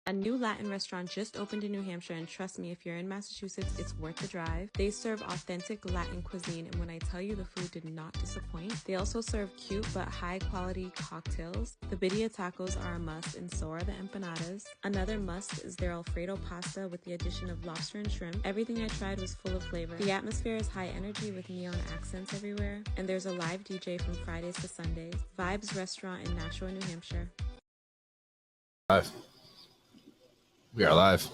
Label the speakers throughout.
Speaker 1: A new Latin restaurant just opened in New Hampshire, and trust me, if you're in Massachusetts, it's worth the drive. They serve authentic Latin cuisine, and when I tell you the food did not disappoint, they also serve cute but high-quality cocktails. The birria tacos are a must, and so are the empanadas. Another must is their Alfredo pasta with the addition of lobster and shrimp. Everything I tried was full of flavor. The atmosphere is high energy with neon accents everywhere, and there's a live DJ from Fridays to Sundays. Vibes Restaurant in Nashua, New Hampshire.
Speaker 2: Live. We are live.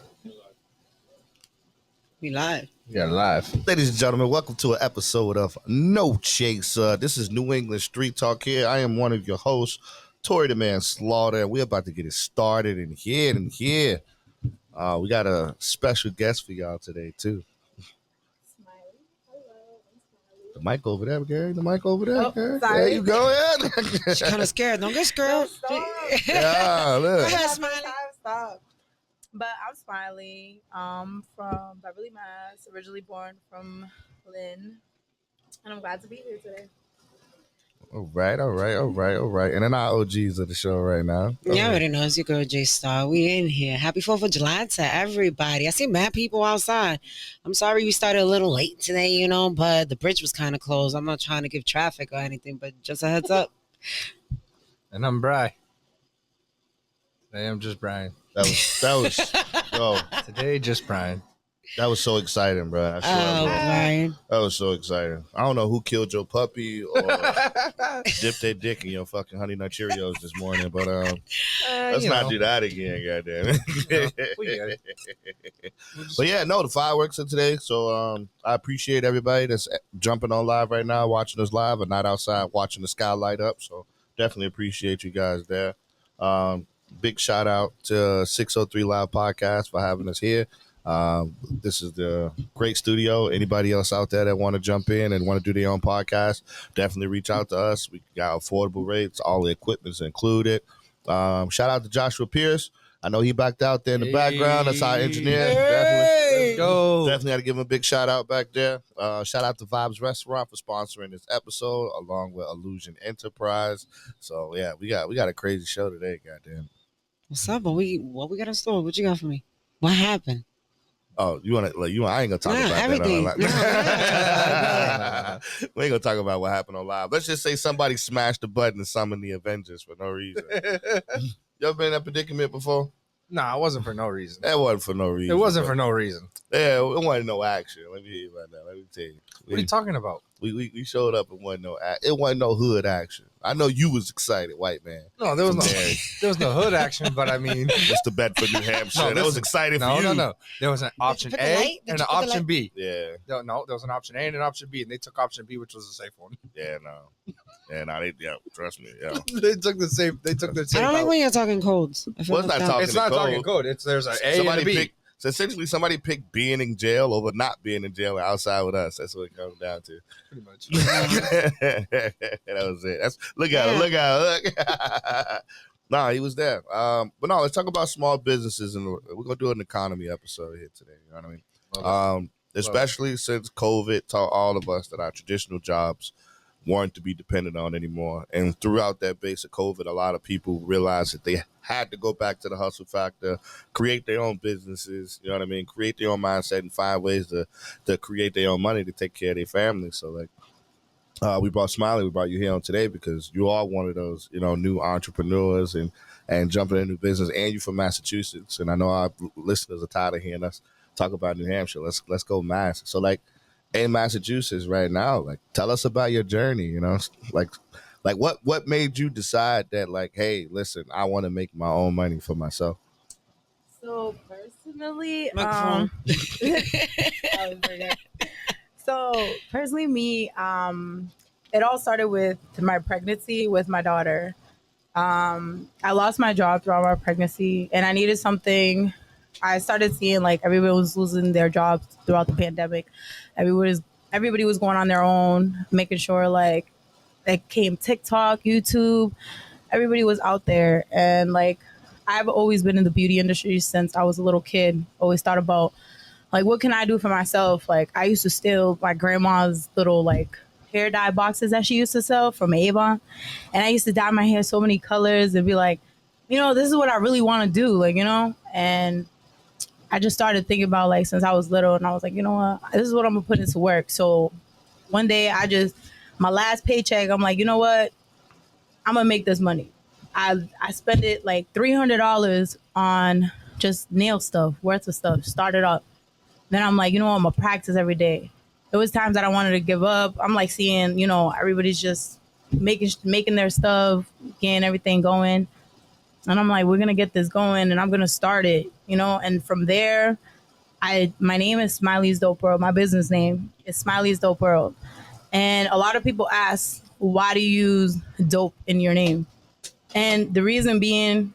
Speaker 3: We live.
Speaker 2: We are live.
Speaker 4: Ladies and gentlemen, welcome to an episode of No Chaser. This is New England Street Talk here. I am one of your hosts, Tori the Man Slaughter, and we're about to get it started in here. We got a special guest for y'all today, too.
Speaker 5: Smiley. Hello, I'm Smiley.
Speaker 4: The mic over there, Gary. The mic over there, Gary.
Speaker 5: Sorry.
Speaker 4: There you go.
Speaker 3: She's kind of scared. Don't get scared.
Speaker 5: Stop.
Speaker 4: Yeah, look.
Speaker 3: Go ahead, Smiley.
Speaker 5: Stop. But I'm Smiley. From Beverly, Mass. Originally born from Lynn. And I'm glad to be here today.
Speaker 4: All right. And then our OGs of the show right now.
Speaker 3: Yeah, already know it's your girl J Star. We in here. Happy 4th of July to everybody. I see mad people outside. I'm sorry we started a little late today, but the bridge was kind of closed. I'm not trying to give traffic or anything, but just a heads up.
Speaker 2: And I'm Bri. Today I'm just Brian.
Speaker 4: That was yo,
Speaker 2: Today just Brian.
Speaker 4: that was so exciting, bro. I swear.
Speaker 3: Brian.
Speaker 4: That was so exciting. I don't know who killed your puppy or dipped their dick in your fucking Honey Nut Cheerios this morning, but let's not do that again, goddamn it.
Speaker 2: We get it.
Speaker 4: But yeah, no, the fireworks are today, so I appreciate everybody that's jumping on live right now, watching us live, and not outside watching the sky light up. So definitely appreciate you guys there. Big shout out to 603 Live Podcast for having us here. This is the great studio. Anybody else out there that want to jump in and want to do their own podcast, definitely reach out to us. We got affordable rates. All the equipment's included. Shout out to Joshua Pierce. I know he backed out there in the background. That's our engineer.
Speaker 2: Let's go.
Speaker 4: Definitely got to give him a big shout out back there. Shout out to Vibes Restaurant for sponsoring this episode, along with Illusion Enterprise. So yeah, we got a crazy show today. Goddamn.
Speaker 3: What's up? What we got in store? What you got for me? What happened?
Speaker 4: Oh, you want to I ain't gonna talk about
Speaker 3: everything.
Speaker 4: that. We ain't gonna talk about what happened on live. Let's just say somebody smashed the button and summoned the Avengers for no reason. You ever been in that predicament before?
Speaker 2: Nah, it wasn't for no reason.
Speaker 4: That wasn't for no reason.
Speaker 2: It wasn't for no reason.
Speaker 4: Yeah, it wasn't no action. Let me hear you about that. Let me tell you.
Speaker 2: What are you talking about?
Speaker 4: We showed up and wasn't no it wasn't no hood action. I know you was excited, white man.
Speaker 2: No, there was no hood action, but I mean,
Speaker 4: Just the bet for New Hampshire.
Speaker 2: No,
Speaker 4: that was
Speaker 2: listen.
Speaker 4: exciting for you.
Speaker 2: No. There was an option
Speaker 3: put the
Speaker 2: A
Speaker 3: light? Did
Speaker 2: and
Speaker 3: you
Speaker 2: an
Speaker 3: put the
Speaker 2: option
Speaker 3: light?
Speaker 2: B.
Speaker 4: Yeah,
Speaker 2: No, there was an option A and an option B, and they took option B, which was the safe one.
Speaker 4: yeah, trust me, yeah.
Speaker 2: They took the safe. They took the
Speaker 3: I
Speaker 2: safe.
Speaker 3: don't like
Speaker 2: out.
Speaker 3: when you're talking codes. I feel
Speaker 4: Well, it's
Speaker 3: left
Speaker 4: not
Speaker 3: out.
Speaker 4: talking-
Speaker 2: It's not
Speaker 4: code.
Speaker 2: talking code. There's an A
Speaker 4: Somebody
Speaker 2: and a B.
Speaker 4: picked. So essentially, somebody picked being in jail over not being in jail outside with us. That's what it comes down to.
Speaker 2: Pretty much.
Speaker 4: That was it. Look at it. Nah, he was there. But no, let's talk about small businesses, and we're gonna do an economy episode here today. You know what I mean? Especially since COVID taught all of us that our traditional jobs weren't to be dependent on anymore. And throughout that base of COVID, a lot of people realized that they had to go back to the hustle factor, create their own businesses, you know what I mean? Create their own mindset and find ways to create their own money to take care of their family. So like, we brought Smiley, we brought you here on today because you are one of those, new entrepreneurs and jumping into business, and you're from Massachusetts. And I know our listeners are tired of hearing us talk about New Hampshire. Let's go Mass. So like, in Massachusetts right now, like, tell us about your journey, like what made you decide that, like, hey, listen, I want to make my own money for myself?
Speaker 5: So personally,
Speaker 3: Microphone.
Speaker 5: me, it all started with my pregnancy with my daughter. I lost my job throughout my pregnancy, and I needed something. I started seeing like everybody was losing their jobs throughout the pandemic. Everybody was going on their own, making sure like it came TikTok, YouTube. Everybody was out there, and like I've always been in the beauty industry since I was a little kid. Always thought about like what can I do for myself? Like I used to steal my grandma's little like hair dye boxes that she used to sell from Avon, and I used to dye my hair so many colors and be like, this is what I really want to do, And I just started thinking about like since I was little, and I was like, you know what, this is what I'm gonna put into work. So one day my last paycheck, I'm like, you know what, I'm gonna make this money. I spent it like $300 on just nail stuff, worth of stuff, started up. Then I'm like, you know what, I'm gonna practice every day. There was times that I wanted to give up. I'm like seeing, you know, everybody's just making their stuff, getting everything going. And I'm like, we're gonna get this going, and I'm gonna start it, you know. And from there, my name is Smiley's Dope World. My business name is Smiley's Dope World. And a lot of people ask, why do you use dope in your name? And the reason being,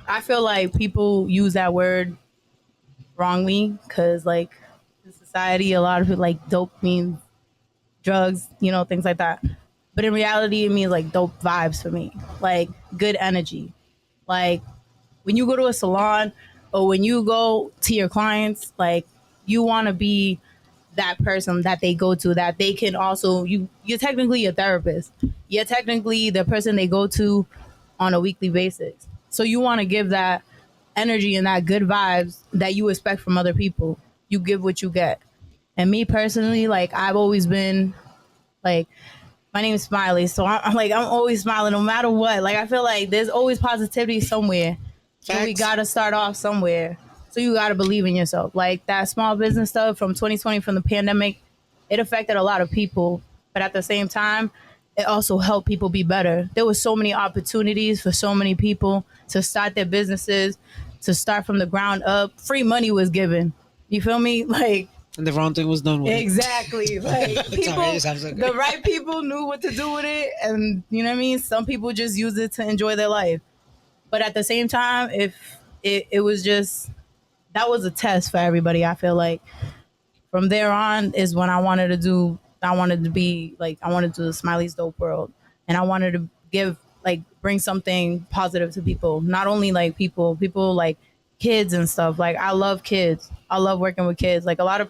Speaker 5: I feel like people use that word wrongly because, like, in society, a lot of people like dope means drugs, you know, things like that. But in reality, it means like dope vibes for me, like good energy. Like when you go to a salon or when you go to your clients, like you want to be that person that they go to, that they can also, you're technically a therapist. You're technically the person they go to on a weekly basis. So you want to give that energy and that good vibes that you expect from other people. You give what you get. And me personally, like I've always been like, my name is Smiley, so I'm always smiling no matter what. Like I feel like there's always positivity somewhere. So we gotta start off somewhere. So you gotta believe in yourself. Like that small business stuff from 2020, from the pandemic, it affected a lot of people. But at the same time, it also helped people be better. There was so many opportunities for so many people to start their businesses, to start from the ground up. Free money was given. You feel me? Like.
Speaker 3: And the wrong thing was done with
Speaker 5: exactly. Like people, the right people knew what to do with it, and you know what I mean. Some people just use it to enjoy their life, but at the same time, if it was just that was a test for everybody. I feel like from there on is when I wanted to do the Smiley's Dope World, and I wanted to bring something positive to people. Not only like people like kids and stuff. Like I love kids. I love working with kids. Like a lot of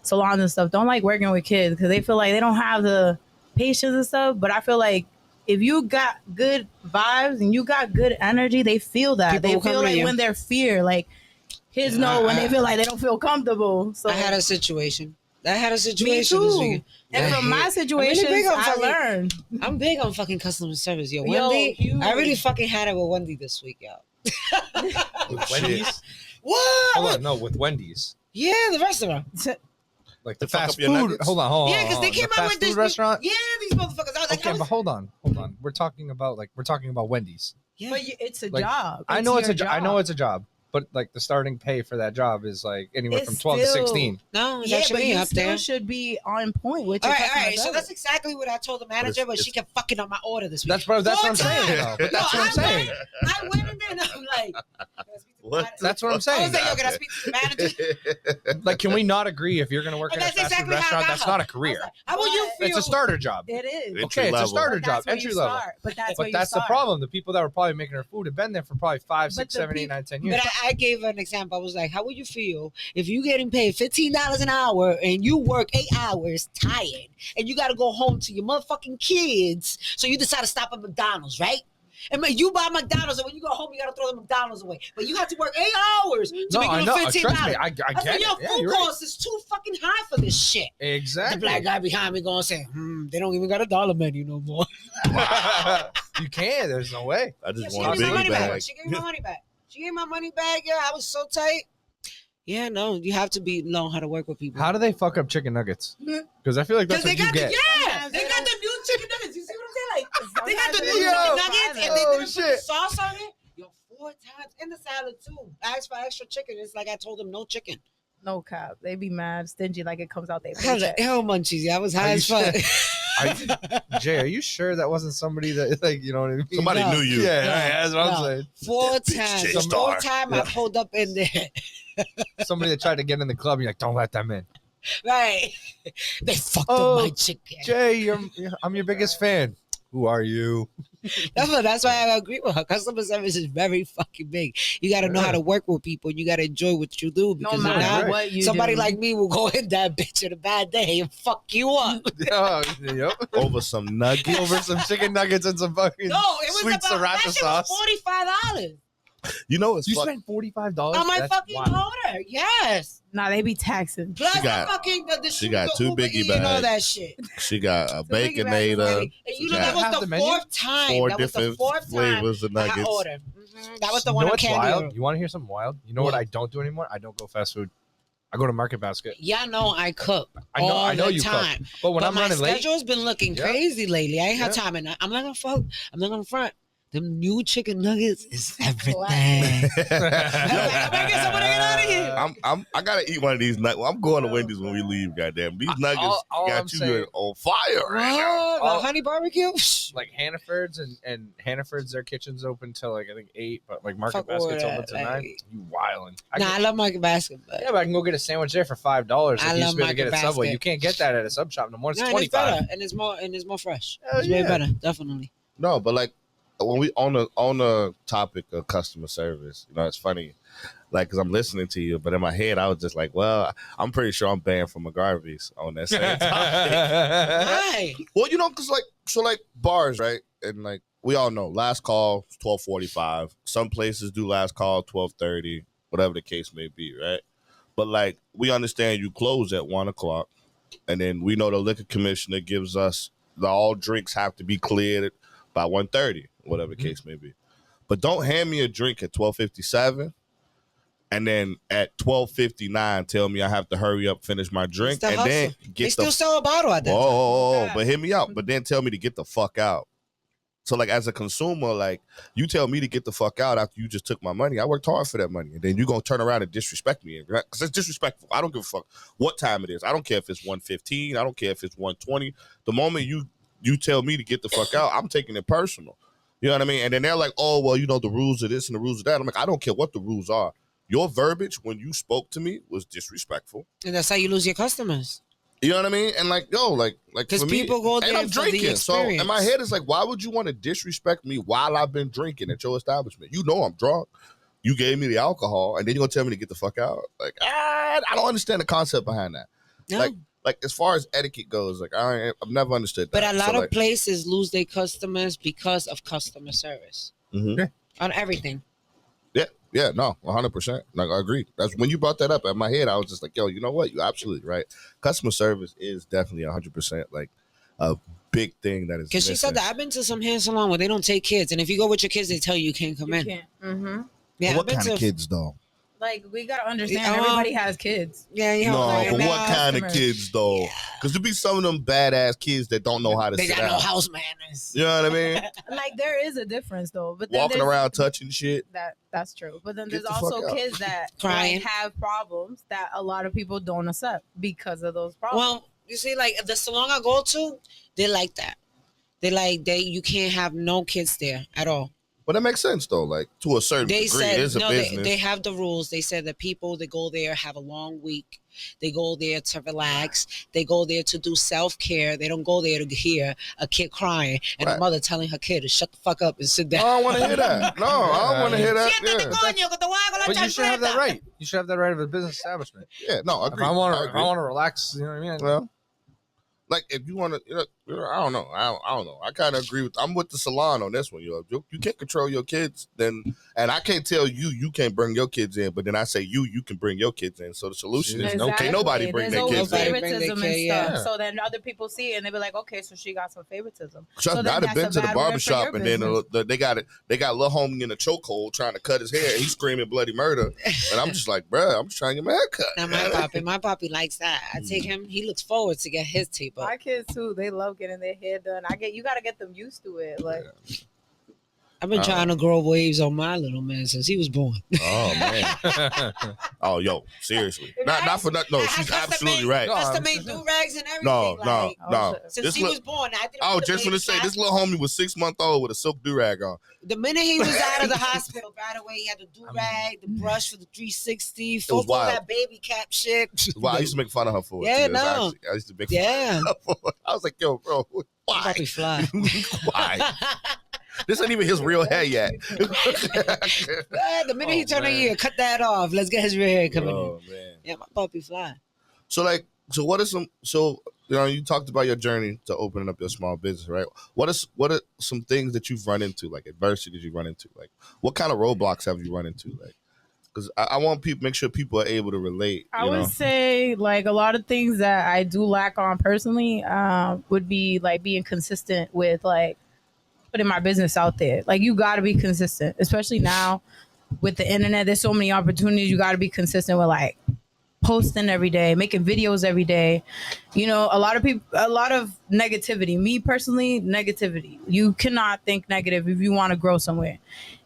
Speaker 5: salons and stuff don't like working with kids because they feel like they don't have the patience and stuff. But I feel like if you got good vibes and you got good energy, they feel that. They feel like when they're fear, like kids know when they feel like they don't feel comfortable. So
Speaker 3: I had a situation. Me
Speaker 5: too.
Speaker 3: This weekend.
Speaker 5: And from my situation, I learned.
Speaker 3: I'm big on fucking customer service, yo. Wendy, I really fucking had it with Wendy this week, yo.
Speaker 2: With Wendy's?
Speaker 3: What?
Speaker 2: Hold on, no, with Wendy's.
Speaker 3: Yeah, the restaurant.
Speaker 2: Like the fast food. Hold on.
Speaker 3: Yeah, because they came out with this
Speaker 2: restaurant.
Speaker 3: Yeah, these motherfuckers. I was like,
Speaker 2: okay, but hold on. We're talking about Wendy's.
Speaker 3: Yeah.
Speaker 5: But it's a job.
Speaker 2: I know it's a job. But like the starting pay for that job is like anywhere from 12 to 16.
Speaker 3: No,
Speaker 5: yeah, but you
Speaker 3: up
Speaker 5: still
Speaker 3: there.
Speaker 5: should be on point with your
Speaker 3: all right.
Speaker 5: service.
Speaker 3: So that's exactly what I told the manager, but she kept fucking on my order this week.
Speaker 2: That's what I'm saying. But that's what I'm saying.
Speaker 3: I went in there and I'm like,
Speaker 4: What?
Speaker 2: That's what I'm
Speaker 3: I
Speaker 2: saying.
Speaker 3: was like, yo, can I speak to the manager?
Speaker 2: Like, can we not agree if you're going to work
Speaker 3: And
Speaker 2: at a
Speaker 3: that's
Speaker 2: fast food
Speaker 3: exactly how I
Speaker 2: restaurant?
Speaker 3: got
Speaker 2: That's
Speaker 3: her.
Speaker 2: not a
Speaker 3: I
Speaker 2: career.
Speaker 3: was like, how will you feel?
Speaker 2: It's a starter job.
Speaker 5: It is.
Speaker 2: Okay, it's a starter job,
Speaker 5: But that's where
Speaker 2: entry
Speaker 5: you
Speaker 2: level.
Speaker 5: start. But that's,
Speaker 2: But that's the problem. The people that were probably making her food have been there for probably 5, 6, 7, 8, 9, 10 years.
Speaker 3: But I gave her an example. I was like, how would you feel if you getting paid $15 an hour and you work 8 hours tired and you got to go home to your motherfucking kids, so you decide to stop at McDonald's, right? And you buy McDonald's, and when you go home, you gotta throw the McDonald's away. But you have to work 8 hours to make it $15.
Speaker 2: Trust me, I
Speaker 3: I
Speaker 2: get
Speaker 3: said,
Speaker 2: it.
Speaker 3: yo,
Speaker 2: Yeah,
Speaker 3: food
Speaker 2: you're right.
Speaker 3: cost is too fucking high for this shit.
Speaker 2: Exactly.
Speaker 3: The black guy behind me going say, they don't even got a dollar menu no more.
Speaker 2: You can't. There's no way.
Speaker 4: I just
Speaker 3: She
Speaker 4: want
Speaker 3: gave
Speaker 4: a
Speaker 3: me my money
Speaker 4: biggie bag.
Speaker 3: back. She gave me my money back. She gave me my money back. Yeah, I was so tight. Yeah, no, you have to know how to work with people.
Speaker 2: How do they fuck up chicken nuggets? Because I feel like that's
Speaker 3: Because
Speaker 2: what
Speaker 3: they
Speaker 2: you
Speaker 3: got
Speaker 2: get.
Speaker 3: they got the new chicken nuggets. You see what I'm saying? Like they got the new
Speaker 2: Yo.
Speaker 3: chicken nuggets and they
Speaker 2: Oh,
Speaker 3: didn't put the
Speaker 2: shit.
Speaker 3: sauce on it. Yo, 4 times in the salad too. I asked for extra chicken. It's like I told them no chicken.
Speaker 5: no cap. They be mad, stingy, like it comes out their
Speaker 3: I was like,
Speaker 5: paycheck.
Speaker 3: hell, munchies. I was high
Speaker 2: Are
Speaker 3: as
Speaker 2: you
Speaker 3: fuck.
Speaker 2: Jay, are you sure that wasn't somebody that, like, you know what I mean?
Speaker 4: Somebody
Speaker 3: No.
Speaker 4: knew you.
Speaker 2: Yeah,
Speaker 3: No.
Speaker 2: that's what I'm
Speaker 3: No.
Speaker 2: saying.
Speaker 3: 4
Speaker 4: Bitch,
Speaker 3: times.
Speaker 4: Jay
Speaker 3: The
Speaker 4: Star.
Speaker 3: 4th time I pulled up in there.
Speaker 2: Somebody that tried to get in the club, and you're like, don't let them in.
Speaker 3: Right. They fucked
Speaker 2: Oh,
Speaker 3: up my chicken.
Speaker 2: Jay, I'm your biggest fan. Who are you?
Speaker 3: That's why I agree with her. Customer service is very fucking big. You got to know how to work with people. You got to enjoy what you do.
Speaker 5: No
Speaker 3: Because
Speaker 5: matter
Speaker 3: now
Speaker 5: what you
Speaker 3: somebody
Speaker 5: do.
Speaker 3: like me will go in that bitch in a bad day and fuck you up.
Speaker 2: Oh, yep.
Speaker 4: Over some nuggets.
Speaker 2: Over some chicken nuggets and some fucking
Speaker 3: No, it was
Speaker 2: sweet
Speaker 3: about that
Speaker 2: sriracha
Speaker 3: shit
Speaker 2: sauce.
Speaker 3: was $45.
Speaker 4: You know, it's
Speaker 2: You
Speaker 4: fuck-
Speaker 2: spent $45
Speaker 3: On my fucking order. Yes.
Speaker 5: Nah, they be taxing.
Speaker 3: Plus
Speaker 4: She got-
Speaker 3: the fucking the
Speaker 4: she got two
Speaker 3: Uber
Speaker 4: Biggie
Speaker 3: Eats and all
Speaker 4: bags.
Speaker 3: that shit.
Speaker 4: She got a
Speaker 5: Biggie
Speaker 4: Baconator.
Speaker 3: And you know
Speaker 4: got
Speaker 3: that was
Speaker 2: half
Speaker 3: the
Speaker 2: the menu?
Speaker 3: fourth time.
Speaker 4: 4
Speaker 3: That was the
Speaker 4: different
Speaker 3: fourth time
Speaker 4: flavors of
Speaker 3: I
Speaker 4: nuggets.
Speaker 3: ordered. That was the
Speaker 2: You
Speaker 3: one
Speaker 2: know
Speaker 3: on
Speaker 2: what's
Speaker 3: Candy
Speaker 2: wild?
Speaker 3: Road.
Speaker 2: You want to hear something wild? You know what I don't do anymore? I don't go fast food. I go to Market Basket.
Speaker 3: Y'all know I cook.
Speaker 2: I know.
Speaker 3: all
Speaker 2: I know
Speaker 3: the
Speaker 2: you
Speaker 3: time.
Speaker 2: cook. But when I'm
Speaker 3: my
Speaker 2: running late,
Speaker 3: schedule's been looking
Speaker 2: Yeah.
Speaker 3: crazy lately. I ain't had
Speaker 2: Yeah.
Speaker 3: time, and I'm not gonna fuck. I'm not gonna front. Them new chicken nuggets is everything.
Speaker 5: Classic.
Speaker 3: I gotta get someone to get out of here.
Speaker 4: I gotta eat one of these nuggets. I'm going to Wendy's when we leave. Goddamn, these nuggets
Speaker 2: all I'm
Speaker 4: got you
Speaker 2: saying-
Speaker 4: on fire right now.
Speaker 3: What? The honey barbecue?
Speaker 2: like Hannaford's and Hannaford's, their kitchen's open till like I think 8, but like Market
Speaker 3: Fuck
Speaker 2: Basket's
Speaker 3: all
Speaker 2: open
Speaker 3: that,
Speaker 2: till 9.
Speaker 3: like-
Speaker 2: You wildin'.
Speaker 3: Nah, I love Market Basket, but
Speaker 2: Yeah, but I can go get a sandwich there for $5.
Speaker 3: I
Speaker 2: Like you used
Speaker 3: love
Speaker 2: to be able to get
Speaker 3: Market
Speaker 2: at Subway.
Speaker 3: Basket.
Speaker 2: You can't get that at a sub shop no more. It's
Speaker 3: no, and it's
Speaker 2: 25.
Speaker 3: better, and it's more fresh.
Speaker 2: Hell
Speaker 3: It's way
Speaker 2: yeah.
Speaker 3: better, definitely.
Speaker 4: No, but like when we on the topic of customer service, you know, it's funny, like because I'm listening to you, but in my head I was just like, well, I'm pretty sure I'm banned from McGarvey's on that same topic.
Speaker 3: Why?
Speaker 4: Well, you know, because like bars, right? And like we all know, last call 12:45. Some places do last call 12:30, whatever the case may be, right? But like we understand you close at 1:00, and then we know the liquor commissioner gives us all drinks have to be cleared by 1:30, whatever the case may be. But don't hand me a drink at 12:57. And then at 12:59, tell me I have to hurry up, finish my drink,
Speaker 3: the
Speaker 4: and then
Speaker 3: hustle.
Speaker 4: get
Speaker 3: They
Speaker 4: the
Speaker 3: still sell a bottle at that time.
Speaker 4: Whoa, but hear me out. But then tell me to get the fuck out. So like as a consumer, like you tell me to get the fuck out after you just took my money. I worked hard for that money, and then you gonna turn around and disrespect me, right? Because it's disrespectful. I don't give a fuck what time it is. I don't care if it's 1:15. I don't care if it's 1:20. The moment you tell me to get the fuck out, I'm taking it personal. You know what I mean? And then they're like, oh well, you know the rules of this and the rules of that. I'm like, I don't care what the rules are. Your verbiage when you spoke to me was disrespectful.
Speaker 3: And that's how you lose your customers.
Speaker 4: You know what I mean? And like, yo, like,
Speaker 3: 'Cause
Speaker 4: for me,
Speaker 3: people go there
Speaker 4: and I'm
Speaker 3: for the
Speaker 4: drinking. So in my
Speaker 3: experience.
Speaker 4: head, it's like, why would you want to disrespect me while I've been drinking at your establishment? You know I'm drunk. You gave me the alcohol, and then you're gonna tell me to get the fuck out. Like, I don't understand the concept behind that.
Speaker 3: No.
Speaker 4: Like as far as etiquette goes, like I've never understood that.
Speaker 3: But a lot
Speaker 4: So,
Speaker 3: of
Speaker 4: like,
Speaker 3: places lose their customers because of customer service
Speaker 4: mhm.
Speaker 3: on everything.
Speaker 4: Yeah, no, 100%. Like I agree. That's when you brought that up. In my head, I was just like, yo, you know what? You're absolutely right. Customer service is definitely 100% like a big thing that is.
Speaker 3: Because she said
Speaker 4: missing.
Speaker 3: that I've been to some hair salon where they don't take kids, and if you go with your kids, they tell you you can't come
Speaker 5: You
Speaker 3: in.
Speaker 5: can't. Mm-hmm.
Speaker 3: Yeah,
Speaker 4: What
Speaker 3: I've been
Speaker 4: kind of
Speaker 3: to-
Speaker 4: kids though?
Speaker 5: Like we gotta understand,
Speaker 3: Um,
Speaker 5: everybody has kids.
Speaker 3: Yeah, yeah.
Speaker 4: No,
Speaker 5: like,
Speaker 4: but
Speaker 5: mad
Speaker 4: what kind of
Speaker 5: customers.
Speaker 4: kids though? Because there be some of them badass kids that don't know how to
Speaker 3: They
Speaker 4: sit
Speaker 3: got no
Speaker 4: down.
Speaker 3: house manners.
Speaker 4: You know what I mean?
Speaker 5: Like there is a difference though. But then
Speaker 4: Walking
Speaker 5: there's-
Speaker 4: around touching shit.
Speaker 5: That's true. But then
Speaker 4: Get
Speaker 5: there's
Speaker 4: the
Speaker 5: also
Speaker 4: fuck out.
Speaker 5: kids that
Speaker 3: Crying.
Speaker 5: like, have problems that a lot of people don't accept because of those problems.
Speaker 3: Well, you see, like the salon I go to, they like that. You can't have no kids there at all.
Speaker 4: But that makes sense though. Like to a certain
Speaker 3: They
Speaker 4: degree,
Speaker 3: said
Speaker 4: it is a
Speaker 3: no.
Speaker 4: business.
Speaker 3: They have the rules. They said that people that go there have a long week. They go there to relax. They go there to do self-care. They don't go there to hear a kid crying and
Speaker 4: Right.
Speaker 3: a mother telling her kid to shut the fuck up and sit
Speaker 4: I
Speaker 3: down.
Speaker 4: don't want to hear that. No, I don't want to hear that.
Speaker 3: Siéntate,
Speaker 4: Yeah,
Speaker 3: coño, que te voy a dar la
Speaker 2: But you should have that
Speaker 3: chancleta.
Speaker 2: right. You should have that right of a business establishment.
Speaker 4: yeah. No, I
Speaker 2: If
Speaker 4: agree.
Speaker 2: I want
Speaker 4: agree.
Speaker 2: to relax, you know what I mean?
Speaker 4: Well, like if you want to, I don't know. I don't know. I kind of agree with. I'm with the salon on this one. You can't control your kids, then, and I can't tell you can't bring your kids in. But then I say you can bring your kids in. So the solution is no, can't nobody bring
Speaker 5: There's
Speaker 4: their
Speaker 5: always
Speaker 4: kids
Speaker 3: Nobody
Speaker 4: in.
Speaker 3: bring their
Speaker 5: favoritism and
Speaker 3: kid,
Speaker 5: stuff.
Speaker 2: yeah.
Speaker 5: So then other people see it and they be like, okay, so she got some favoritism.
Speaker 4: Trust
Speaker 5: So
Speaker 4: me,
Speaker 5: then
Speaker 4: I'd have been
Speaker 5: that's
Speaker 4: to
Speaker 5: a
Speaker 4: the
Speaker 5: bad word for
Speaker 4: barbershop
Speaker 5: your
Speaker 4: and then
Speaker 5: business.
Speaker 4: they got little homie in a chokehold trying to cut his hair. He's screaming bloody murder, and I'm just like, bruh, I'm just trying to get my hair cut.
Speaker 3: Now my poppy likes that. I take him. He looks forward to get his tape up.
Speaker 5: My kids too, they love getting their hair done. You gotta get them used to it. Like
Speaker 3: I've been trying to grow waves on my little man since he was born.
Speaker 4: Oh man. Oh yo, seriously. Not for nothing. No, she's absolutely right.
Speaker 3: Custom made do rags and everything.
Speaker 4: No,
Speaker 3: like,
Speaker 4: no, no.
Speaker 3: Since
Speaker 4: This
Speaker 3: he
Speaker 4: look-
Speaker 3: was born, I didn't.
Speaker 4: Oh,
Speaker 3: put the
Speaker 4: just want to
Speaker 3: baby
Speaker 4: say,
Speaker 3: cap.
Speaker 4: this little homie was 6 months old with a silk do-rag on.
Speaker 3: The minute he was out of the hospital, right away, he had the do rag, the brush for the 360, full
Speaker 4: wild.
Speaker 3: that baby cap shit.
Speaker 4: Wow, I used to make fun of her for it.
Speaker 3: Yeah,
Speaker 4: too.
Speaker 3: no.
Speaker 4: I used to make
Speaker 3: Yeah,
Speaker 4: fun of her for it. I was like, yo, bro, why?
Speaker 3: puppy fly.
Speaker 4: Why? This ain't even his real hair yet.
Speaker 3: The minute he
Speaker 4: Oh,
Speaker 3: turned a
Speaker 4: man.
Speaker 3: year, cut that off. Let's get his real hair coming in.
Speaker 4: Oh, man.
Speaker 3: Yeah, my puppy fly.
Speaker 4: So what are some? So you talked about your journey to opening up your small business, right? What are some things that you've run into, like adversity that you've run into? Like, what kind of roadblocks have you run into? Like, because I want people make sure people are able to relate.
Speaker 5: I would say like a lot of things that I do lack on personally would be like being consistent with like putting my business out there. Like you got to be consistent, especially now with the internet. There's so many opportunities. You got to be consistent with like posting every day, making videos every day. A lot of negativity. Me personally, negativity. You cannot think negative if you want to grow somewhere.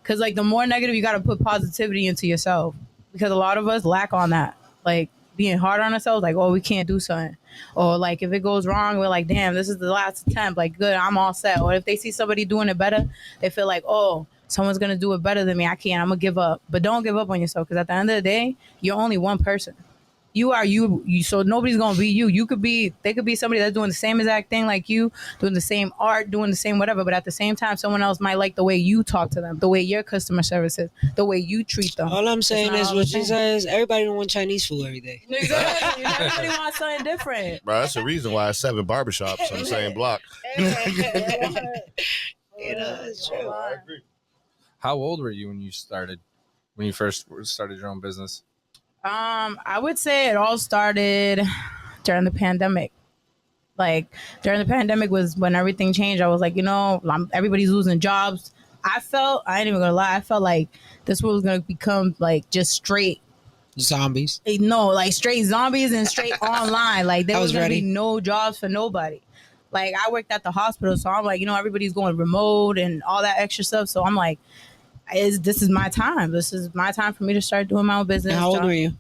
Speaker 5: Because like the more negative, you got to put positivity into yourself. Because a lot of us lack on that. Like being hard on ourselves, like, oh, we can't do something. Or like if it goes wrong, we're like, damn, this is the last attempt. Like, good, I'm all set. Or if they see somebody doing it better, they feel like, oh, someone's going to do it better than me. I can't. I'm going to give up. But don't give up on yourself. Because at the end of the day, you're only one person. You are you, so nobody's gonna be you. They could be somebody that's doing the same exact thing like you, doing the same art, doing the same whatever, but at the same time, someone else might like the way you talk to them, the way your customer service is, the way you treat them.
Speaker 3: All I'm saying is what she says, everybody don't want Chinese food every day.
Speaker 5: Exactly. Everybody wants something different.
Speaker 4: Bro, that's the reason why it's 7 barbershops on the same block.
Speaker 3: It's true.
Speaker 4: I agree.
Speaker 2: How old were you when you first started your own business?
Speaker 5: I would say it all started during the pandemic. Like during the pandemic was when everything changed. I was like, everybody's losing jobs. I ain't even gonna lie, I felt like this world was gonna become like just straight
Speaker 3: zombies.
Speaker 5: No, like straight zombies and straight online. Like there was gonna be no jobs for nobody. Like I worked at the hospital, so I'm like, everybody's going remote and all that extra stuff. So I'm like, this is my time. This is my time for me to start doing my own business.
Speaker 3: And how old were you?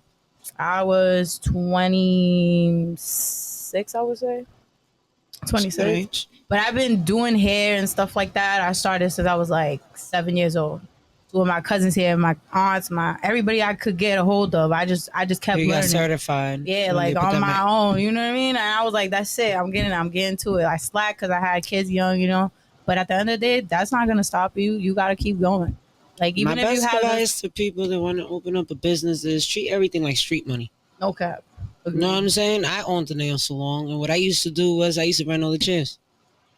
Speaker 5: I was 26, I would say. 26. But I've been doing hair and stuff like that. I started since I was like 7 years old. With my cousins here, my aunts, everybody I could get a hold of. I just kept learning.
Speaker 3: You got certified.
Speaker 5: Yeah, like on my own. You know what I mean? And I was like, that's it. I'm getting to it. I slacked because I had kids young, But at the end of the day, that's not gonna stop you. You gotta keep going. Like even
Speaker 3: my
Speaker 5: if
Speaker 3: best
Speaker 5: you have
Speaker 3: advice to people that want to open up a business is treat everything like street money.
Speaker 5: No cap.
Speaker 3: You know what I'm saying? I owned a nail salon, and what I used to do was I used to rent all the chairs.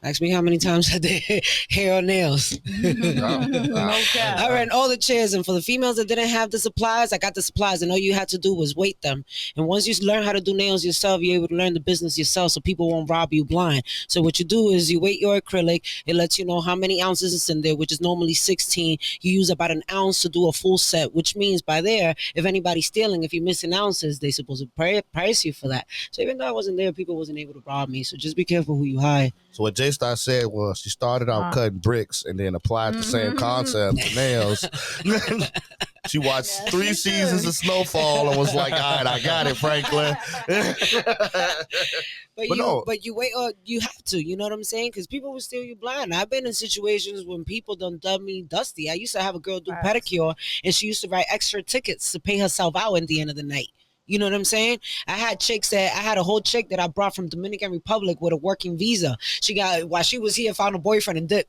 Speaker 3: Ask me how many times I did hair or nails.
Speaker 5: No cap.
Speaker 3: I ran all the chairs, and for the females that didn't have the supplies, I got the supplies, and all you had to do was weight them. And once you learn how to do nails yourself, you're able to learn the business yourself, so people won't rob you blind. So what you do is you weight your acrylic. It lets you know how many ounces is in there, which is normally 16. You use about an ounce to do a full set, which means by there, if anybody's stealing, if you're missing ounces, they're supposed to price you for that. So even though I wasn't there, people wasn't able to rob me. So just be careful who you hire.
Speaker 4: So what J-Star said was she started out cutting bricks and then applied the same concept to nails. She watched 3 seasons of Snowfall and was like, all right, I got it, Franklin.
Speaker 3: But you wait, you have to, you know what I'm saying? Because people will steal you blind. I've been in situations when people done me dusty. I used to have a girl do pedicure, and she used to write extra tickets to pay herself out at the end of the night. You know what I'm saying? I had a whole chick that I brought from Dominican Republic with a working visa. She got, while she was here, found a boyfriend and dipped.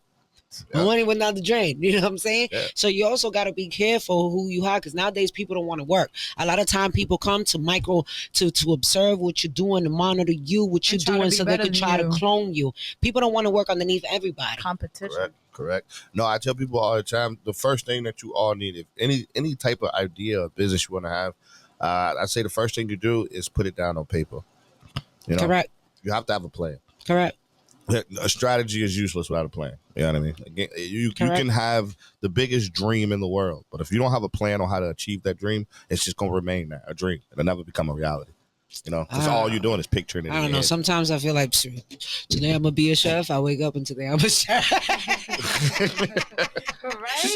Speaker 3: Yeah. The money went down the drain. You know what I'm saying? Yeah. So you also got to be careful who you hire, because nowadays people don't want to work. A lot of time people come to to observe what you're doing, to monitor you, what you're doing, so they can try to clone you. People don't want to work underneath everybody.
Speaker 5: Competition.
Speaker 4: Correct. No, I tell people all the time, the first thing that you all need, if any type of idea or business you want to have, I say the first thing you do is put it down on paper.
Speaker 3: Correct.
Speaker 4: You have to have a plan.
Speaker 3: Correct.
Speaker 4: A strategy is useless without a plan. You know what I mean? Again, you can have the biggest dream in the world, but if you don't have a plan on how to achieve that dream, it's just going to remain a dream. It'll never become a reality. Because all you're doing is picturing it.
Speaker 3: I don't know. Sometimes I feel like today I'm going to be a chef. I wake up and today I'm a chef.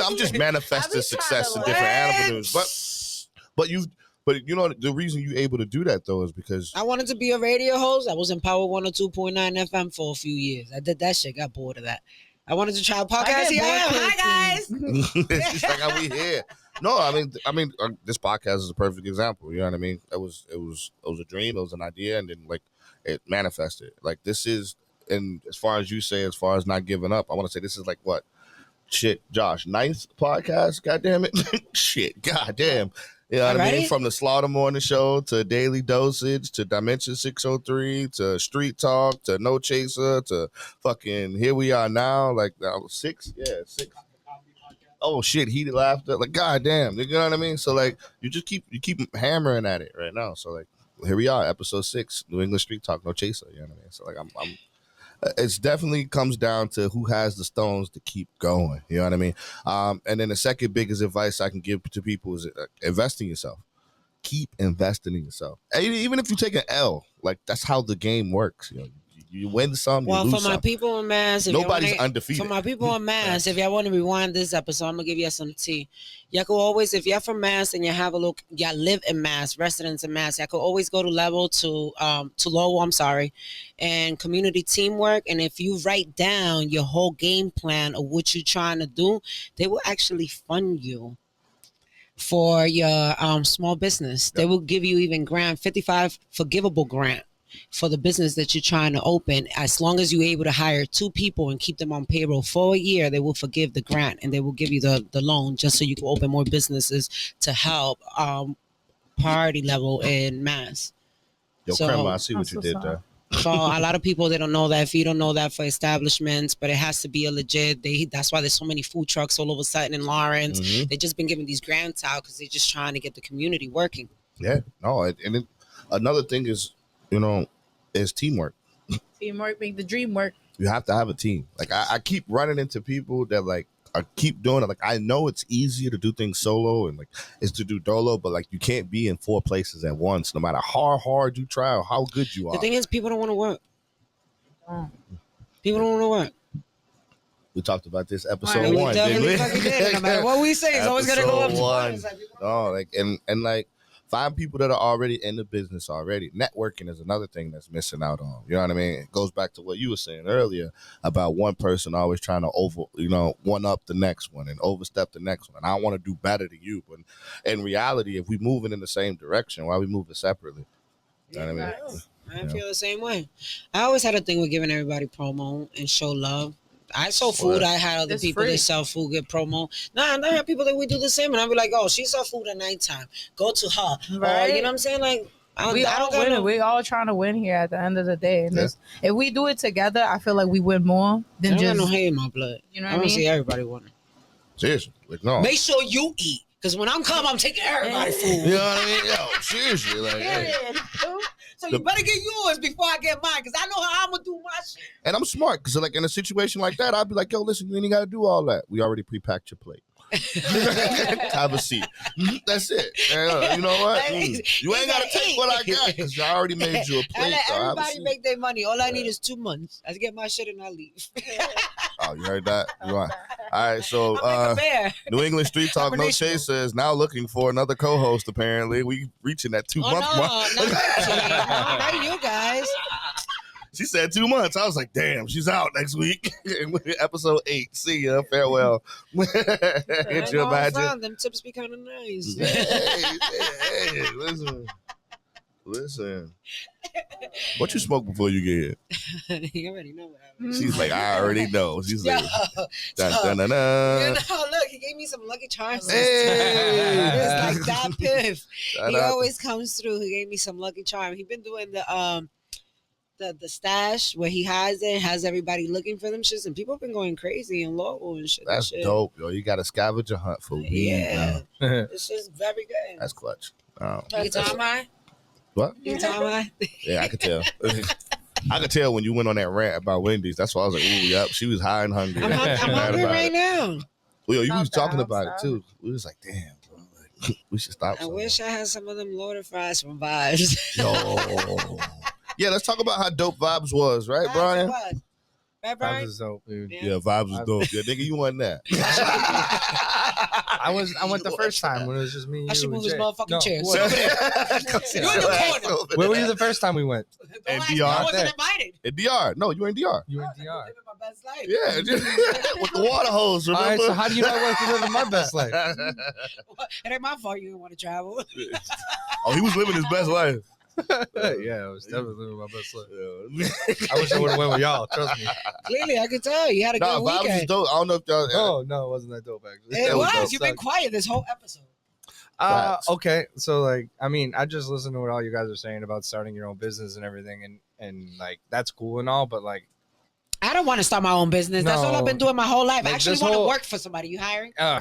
Speaker 4: I'm just manifesting success in different avenues. But the reason you're able to do that, though, is because
Speaker 3: I wanted to be a radio host. I was in Power 102.9 FM for a few years. I did that shit, got bored of that. I wanted to try a podcast. Hi, guys.
Speaker 4: She's like, how we here? No, I mean, this podcast is a perfect example. You know what I mean? It was a dream. It was an idea, and then it manifested. Like this is, and as far as you say, as far as not giving up, I want to say this is like what? Shit, Josh, 9th podcast. God damn it. Shit, god damn. You know what I mean?
Speaker 3: Already?
Speaker 4: From the Slaughter Morning Show to Daily Dosage to Dimension 603 to Street Talk to No Chaser to fucking Here We Are Now. Like, 6? Yeah, 6. Oh shit, Heated Laughter. Like, goddamn, you know what I mean? So like, you keep hammering at it right now. So like, here we are, episode 6, New England Street Talk, No Chaser. You know what I mean? So like, I'm it's definitely comes down to who has the stones to keep going. You know what I mean? And then the second biggest advice I can give to people is invest in yourself. Keep investing in yourself. And even if you take an L, like that's how the game works. You know, you win some, you
Speaker 3: Well,
Speaker 4: lose
Speaker 3: for my
Speaker 4: some.
Speaker 3: people in Mass, if
Speaker 4: Nobody's
Speaker 3: y'all wanna,
Speaker 4: undefeated.
Speaker 3: For my people in Mass, if y'all want to rewind this episode, I'm gonna give you some tea. Y'all can always, if y'all from Mass and you have a look, y'all live in Mass, residents in Mass, y'all could always go to Lowell, and community teamwork. And if you write down your whole game plan of what you're trying to do, they will actually fund you for your small business. They will give you even grant, 55 forgivable grant for the business that you're trying to open. As long as you're able to hire 2 people and keep them on payroll for a year, they will forgive the grant and they will give you the loan just so you can open more businesses to help priority level in Mass.
Speaker 4: Yo,
Speaker 3: So-
Speaker 4: Crema, I see what you did there.
Speaker 3: So a lot of people, they don't know that. If you don't know that for establishments, but it has to be a legit. That's why there's so many food trucks all over Sutton and Lawrence.
Speaker 4: Mhm.
Speaker 3: They just been giving these grants out because they're just trying to get the community working.
Speaker 4: Yeah, no, another thing is, is teamwork.
Speaker 5: Teamwork make the dream work.
Speaker 4: You have to have a team. Like I keep running into people that like I keep doing it. Like I know it's easier to do things solo and like it's to do dolo, but like you can't be in 4 places at once, no matter how hard you try or how good you are.
Speaker 3: The thing is, people don't want to work. People don't want to work.
Speaker 4: We talked about this
Speaker 5: Right,
Speaker 4: episode
Speaker 3: We
Speaker 4: 1, didn't
Speaker 3: definitely
Speaker 4: we?
Speaker 3: fucking did. No matter what we say, it's always gonna go up.
Speaker 4: Episode 1.
Speaker 3: It's like, people don't
Speaker 4: No,
Speaker 3: wanna
Speaker 4: like and like find people that are already in the business already. Networking is another thing that's missing out on. You know what I mean? It goes back to what you were saying earlier about one person always trying to one up the next one and overstep the next one. And I want to do better than you. But in reality, if we moving in the same direction, why are we moving separately? You know what I mean?
Speaker 3: I feel the same way. I always had a thing with giving everybody promo and show love. I sell food. I had other
Speaker 5: It's
Speaker 3: people
Speaker 5: free.
Speaker 3: that sell food get promo. Nah, I have people that we do the same, and I'll be like, "Oh, she sell food at nighttime. Go to her."
Speaker 5: Right.
Speaker 3: You know what I'm saying? Like, I
Speaker 5: We all
Speaker 3: don't got
Speaker 5: win.
Speaker 3: no.
Speaker 5: We all trying to win here at the end of the day. And
Speaker 2: Yeah.
Speaker 5: if we do it together, I feel like we win more
Speaker 3: I
Speaker 5: than
Speaker 3: don't got
Speaker 5: just.
Speaker 3: no hate in my blood.
Speaker 5: You know what
Speaker 3: I
Speaker 5: I
Speaker 3: want to
Speaker 5: mean?
Speaker 3: see everybody winning.
Speaker 4: Seriously. Like, no.
Speaker 3: Make sure you eat, because when I'm I'm taking everybody food.
Speaker 4: You know what I mean? Yo, seriously. Like, hey.
Speaker 3: So you better get yours before I get mine, because I know how I'm gonna do my shit.
Speaker 4: And I'm smart because like in a situation like that, I'd be like, yo, listen, you ain't got to do all that. We already pre-packed your plate. Have a seat. That's it. And, you know what? You ain't got to take what I got because I already made you a
Speaker 3: I
Speaker 4: plate.
Speaker 3: let
Speaker 4: So have a
Speaker 3: everybody
Speaker 4: seat.
Speaker 3: make their money. All I need is 2 months. I get my shit and I leave.
Speaker 4: Oh, you heard that? You want? All right, so
Speaker 3: I'm like a bear.
Speaker 4: New England Street Talk No
Speaker 3: Combination.
Speaker 4: Chaser is now looking for another co-host. Apparently, we reaching that 2
Speaker 3: Oh,
Speaker 4: month mark.
Speaker 3: not you guys.
Speaker 4: She said 2 months. I was like, damn, she's out next week. Episode 8. See ya. Farewell. Can't you imagine?
Speaker 3: Them tips be kind of nice.
Speaker 4: Hey, listen. What you smoke before you get here?
Speaker 3: You already know what happened.
Speaker 4: She's like, I already know. She's
Speaker 3: Yo,
Speaker 4: like, dun, dun, dun,
Speaker 3: you
Speaker 4: dun.
Speaker 3: know, look, he gave me some Lucky Charms.
Speaker 4: Hey.
Speaker 3: It's like that piff.
Speaker 4: Shout
Speaker 3: He
Speaker 4: out.
Speaker 3: always comes through. He gave me some Lucky Charm. He been doing the stash where he hides it, has everybody looking for them shits, and people have been going crazy in Lowell and shit.
Speaker 4: That's
Speaker 3: shit.
Speaker 4: dope, yo. You got a scavenger hunt for weed.
Speaker 3: Yeah,
Speaker 4: now.
Speaker 3: this shit's very good.
Speaker 4: That's clutch. Oh,
Speaker 3: You
Speaker 4: that's-
Speaker 3: time I?
Speaker 4: what?
Speaker 3: You time I?
Speaker 4: Yeah, I could tell. I could tell when you went on that rant about Wendy's. That's why I was like, ooh, yep, she was high and hungry.
Speaker 3: I'm
Speaker 4: Mad
Speaker 3: hungry
Speaker 4: about
Speaker 3: right
Speaker 4: it.
Speaker 3: now.
Speaker 4: Well, yo, you was
Speaker 5: Stop
Speaker 4: talking
Speaker 5: that,
Speaker 4: about it
Speaker 5: stop.
Speaker 4: too. We was like, damn, bro, like, we should stop.
Speaker 3: I
Speaker 4: somewhere.
Speaker 3: wish I had some of them loaded fries from Vibes.
Speaker 4: Yo. Yeah, let's talk about how dope Vibes was, right, Brian?
Speaker 3: Right,
Speaker 2: That
Speaker 3: Brian?
Speaker 2: was dope, dude.
Speaker 3: Yeah.
Speaker 4: Yeah, Vibes was dope. Yeah, nigga, you won that.
Speaker 2: I went the first time when it was just me.
Speaker 3: I
Speaker 2: you,
Speaker 3: should
Speaker 2: and
Speaker 3: move his
Speaker 2: Jay.
Speaker 3: motherfucking
Speaker 2: No,
Speaker 3: chair.
Speaker 2: what?
Speaker 3: You're in the corner.
Speaker 2: Where were you the first time we went?
Speaker 4: And
Speaker 3: Don't ask me,
Speaker 4: DR.
Speaker 3: I wasn't invited.
Speaker 4: In DR. No, you in DR.
Speaker 2: You went DR.
Speaker 3: Living my best life.
Speaker 4: Yeah, with the water hose,
Speaker 2: All
Speaker 4: remember?
Speaker 2: right, so how do you know I wasn't living my best life?
Speaker 3: It ain't my fault you didn't want to travel.
Speaker 4: Oh, he was living his best life.
Speaker 2: Yeah, I was definitely living my best life.
Speaker 4: Yeah.
Speaker 2: I wish I would have went with y'all. Trust me.
Speaker 3: Clearly, I could tell you had a
Speaker 4: Nah,
Speaker 3: good
Speaker 4: Vibes was
Speaker 3: weekend.
Speaker 4: dope. I don't know if y'all.
Speaker 2: Oh no, it wasn't that dope actually.
Speaker 3: It
Speaker 4: That was
Speaker 3: was.
Speaker 4: dope.
Speaker 3: You've been quiet this whole episode.
Speaker 4: Facts.
Speaker 2: Okay, so like, I mean, I just listened to what all you guys are saying about starting your own business and everything, and like that's cool and all, but like,
Speaker 3: I don't want to start my own business. That's all
Speaker 2: No.
Speaker 3: I've been doing my whole life. I
Speaker 2: Like,
Speaker 3: actually
Speaker 2: this
Speaker 3: want to
Speaker 2: whole-
Speaker 3: work for somebody. You hiring?
Speaker 2: yeah.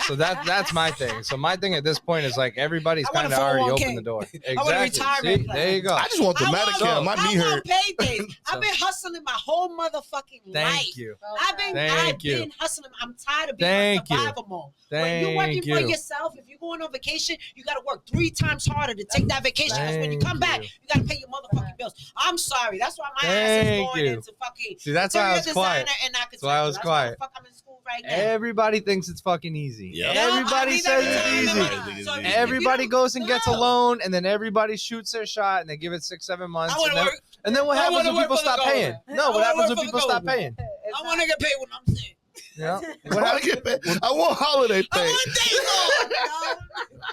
Speaker 2: So that's my thing. So my thing at this point is like everybody's
Speaker 3: I want
Speaker 2: kind
Speaker 3: a
Speaker 2: of already
Speaker 3: 401k.
Speaker 2: opened the door. Exactly.
Speaker 3: want a retirement
Speaker 2: See?
Speaker 3: plan.
Speaker 2: There you go.
Speaker 4: I just want the
Speaker 3: I
Speaker 4: Medicare. My knee
Speaker 3: I
Speaker 4: hurt.
Speaker 3: want paydays. I've been hustling my whole motherfucking life.
Speaker 2: Thank you.
Speaker 3: I've been
Speaker 2: Thank you.
Speaker 3: hustling. I'm tired of being
Speaker 2: Thank
Speaker 3: on
Speaker 2: you.
Speaker 3: survival mode. When you're working
Speaker 2: Thank
Speaker 3: for
Speaker 2: you.
Speaker 3: yourself, if you're going on vacation, you got to work 3 times harder to take that vacation. Because when you
Speaker 2: Thank
Speaker 3: come back,
Speaker 2: you.
Speaker 3: you got to pay your motherfucking bills. I'm sorry. That's why my ass is
Speaker 2: Thank
Speaker 3: going
Speaker 2: you.
Speaker 3: into fucking
Speaker 2: See, that's why I was
Speaker 3: interior
Speaker 2: quiet.
Speaker 3: designer and
Speaker 2: That's why I was quiet.
Speaker 3: the fuck I'm in school right now.
Speaker 2: Everybody thinks it's fucking easy.
Speaker 4: Yeah.
Speaker 2: Everybody says it's easy.
Speaker 3: So if
Speaker 2: Everybody
Speaker 3: you
Speaker 2: goes and gets a
Speaker 3: no.
Speaker 2: loan, and then everybody shoots their shot, and they give it 6-7 months.
Speaker 3: I want
Speaker 2: And
Speaker 3: to
Speaker 2: then,
Speaker 3: work.
Speaker 2: and then what
Speaker 3: I
Speaker 2: happens
Speaker 3: wanna
Speaker 2: when
Speaker 3: work
Speaker 2: people
Speaker 3: for the
Speaker 2: stop paying?
Speaker 3: government.
Speaker 2: No,
Speaker 3: I
Speaker 2: what
Speaker 3: wanna
Speaker 2: happens
Speaker 3: work
Speaker 2: when
Speaker 3: for the
Speaker 2: people stop
Speaker 3: government.
Speaker 2: paying?
Speaker 3: I want to get paid when I'm sick.
Speaker 2: Yeah.
Speaker 4: What I get paid? I want holiday
Speaker 3: I
Speaker 4: pay.
Speaker 3: want days off.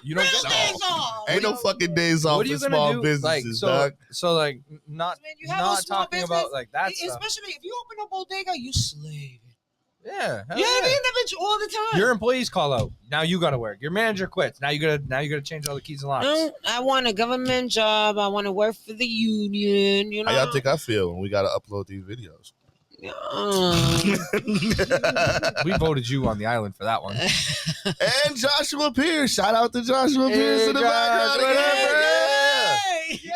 Speaker 2: You don't
Speaker 3: Real
Speaker 2: get
Speaker 3: days off.
Speaker 4: Ain't no fucking days off
Speaker 2: What are
Speaker 4: for
Speaker 2: you gonna
Speaker 4: small
Speaker 2: do?
Speaker 4: businesses,
Speaker 2: Like,
Speaker 4: dog.
Speaker 2: so like not
Speaker 3: Man, you have a
Speaker 2: not
Speaker 3: small
Speaker 2: talking
Speaker 3: business,
Speaker 2: about like that stuff.
Speaker 3: Especially if you open a bodega, you slave.
Speaker 2: Yeah, hell
Speaker 3: You know what I
Speaker 2: yeah.
Speaker 3: mean? That bitch all the time.
Speaker 2: Your employees call out. Now you gotta work. Your manager quits. Now you gotta change all the keys and locks.
Speaker 3: No, I want a government job. I want to work for the union. You know.
Speaker 4: How y'all think I feel when we gotta upload these videos?
Speaker 2: We voted you on the island for that one.
Speaker 4: And Joshua Pierce. Shout out to Joshua Pierce in the
Speaker 2: Josh,
Speaker 4: background.
Speaker 2: what up,
Speaker 4: again.
Speaker 3: Hey!
Speaker 4: Yeah.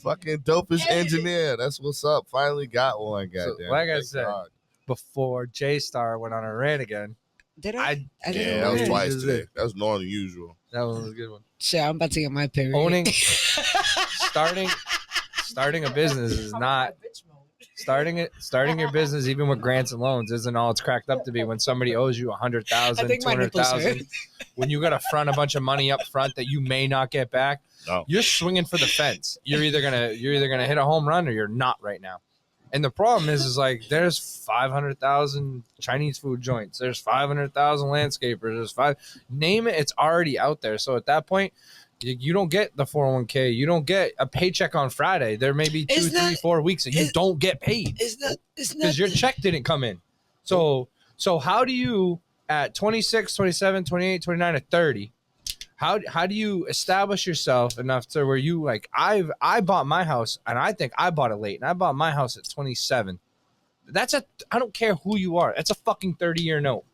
Speaker 4: Fucking dopest engineer. That's what's up. Finally got one. Goddamn.
Speaker 2: like I
Speaker 4: Thank
Speaker 2: said,
Speaker 4: God.
Speaker 2: Before J Star went on a rant again,
Speaker 3: Did I?
Speaker 2: I
Speaker 3: I didn't
Speaker 4: Yeah, that was
Speaker 2: Yeah,
Speaker 4: twice
Speaker 2: just
Speaker 4: today.
Speaker 2: it.
Speaker 4: That was more than usual.
Speaker 2: that one was a good one.
Speaker 3: Shit, I'm about to get my period.
Speaker 2: Owning, starting a business is not starting your business even with grants and loans isn't all it's cracked up to be. When somebody owes you
Speaker 3: I
Speaker 2: 100,000,
Speaker 3: think my nipples
Speaker 2: 200,000, when you got to front a bunch of money up front that you may not get back,
Speaker 4: No.
Speaker 2: you're swinging for the fence. You're either gonna hit a home run or you're not right now. And the problem is like there's 500,000 Chinese food joints. There's 500,000 landscapers. Name it. It's already out there. So at that point, you don't get the 401k. You don't get a paycheck on Friday. There may be 2,
Speaker 3: It's
Speaker 2: 3,
Speaker 3: not-
Speaker 2: 4 weeks that you
Speaker 3: it's-
Speaker 2: don't get paid
Speaker 3: It's not.
Speaker 2: because your check didn't come in. So how do you at 26, 27, 28, 29, or 30? How do you establish yourself enough to where you like I bought my house and I think I bought it late and I bought my house at 27. I don't care who you are. It's a fucking 30-year note.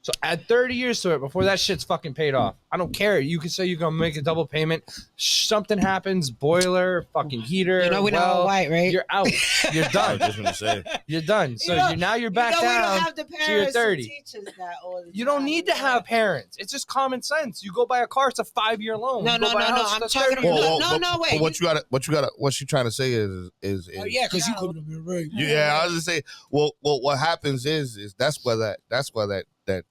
Speaker 2: So add 30 years to it before that shit's fucking paid off. I don't care. You can say you're gonna make a double payment. Something happens, boiler, fucking heater.
Speaker 3: You know we're not all white, right?
Speaker 2: You're out. You're
Speaker 4: I was
Speaker 2: done.
Speaker 4: just gonna say.
Speaker 2: You're done. So
Speaker 3: know-
Speaker 2: now you're back
Speaker 3: we don't
Speaker 2: down.
Speaker 3: have the
Speaker 2: you're
Speaker 3: parents
Speaker 2: 30.
Speaker 3: who teach us that all the
Speaker 2: You don't
Speaker 3: time,
Speaker 2: need to
Speaker 3: you know?
Speaker 2: have parents. It's just common sense. You go buy a car, it's a 5-year loan.
Speaker 3: No,
Speaker 2: You go
Speaker 3: no,
Speaker 2: buy a
Speaker 3: no, no.
Speaker 2: house,
Speaker 3: I'm
Speaker 2: that's
Speaker 3: talking
Speaker 2: 30
Speaker 3: about-
Speaker 2: years.
Speaker 3: no, wait.
Speaker 4: But what she trying to say is
Speaker 3: Oh yeah, because you
Speaker 5: No.
Speaker 3: couldn't have been right.
Speaker 4: yeah, I was gonna say, well, what happens is that's where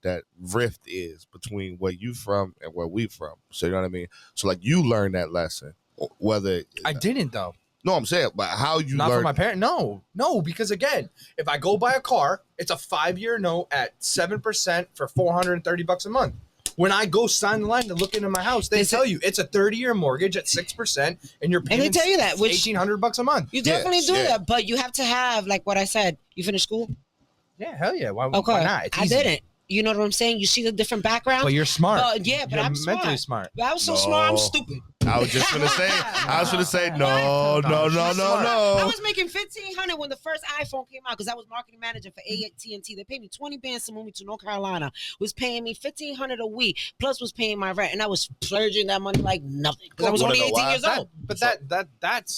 Speaker 4: that rift is between where you from and where we from. So you know what I mean. So like you learned that lesson, whether
Speaker 2: I didn't though.
Speaker 4: no, I'm saying, but how you
Speaker 2: Not for
Speaker 4: learned.
Speaker 2: my parent. No, because again, if I go buy a car, it's a 5-year note at 7% for $430 a month. When I go sign the line to look into my house, they tell you it's a 30-year mortgage at 6%, and you're paying
Speaker 3: they tell you that, which-
Speaker 2: $1,800 a month.
Speaker 3: You definitely do
Speaker 4: yeah.
Speaker 3: that, but you have to have like what I said. You finished school?
Speaker 2: Yeah, hell yeah. Why
Speaker 3: Okay,
Speaker 2: not? It's
Speaker 3: I
Speaker 2: easy.
Speaker 3: didn't. You know what I'm saying? You see the different background.
Speaker 2: But you're smart.
Speaker 3: Yeah, but
Speaker 2: you're
Speaker 3: I'm
Speaker 2: mentally
Speaker 3: smart.
Speaker 2: smart.
Speaker 3: But I was so smart. I'm
Speaker 4: No.
Speaker 3: stupid.
Speaker 4: I was just gonna say. No.
Speaker 3: I was making $1,500 when the first iPhone came out because I was marketing manager for AT&T. They paid me 20 bands to move me to North Carolina. Was paying me $1,500 a week, plus was paying my rent, and I was splurging that money like nothing because I was
Speaker 4: Wanna
Speaker 3: only
Speaker 4: know
Speaker 3: 18
Speaker 4: why?
Speaker 3: years old.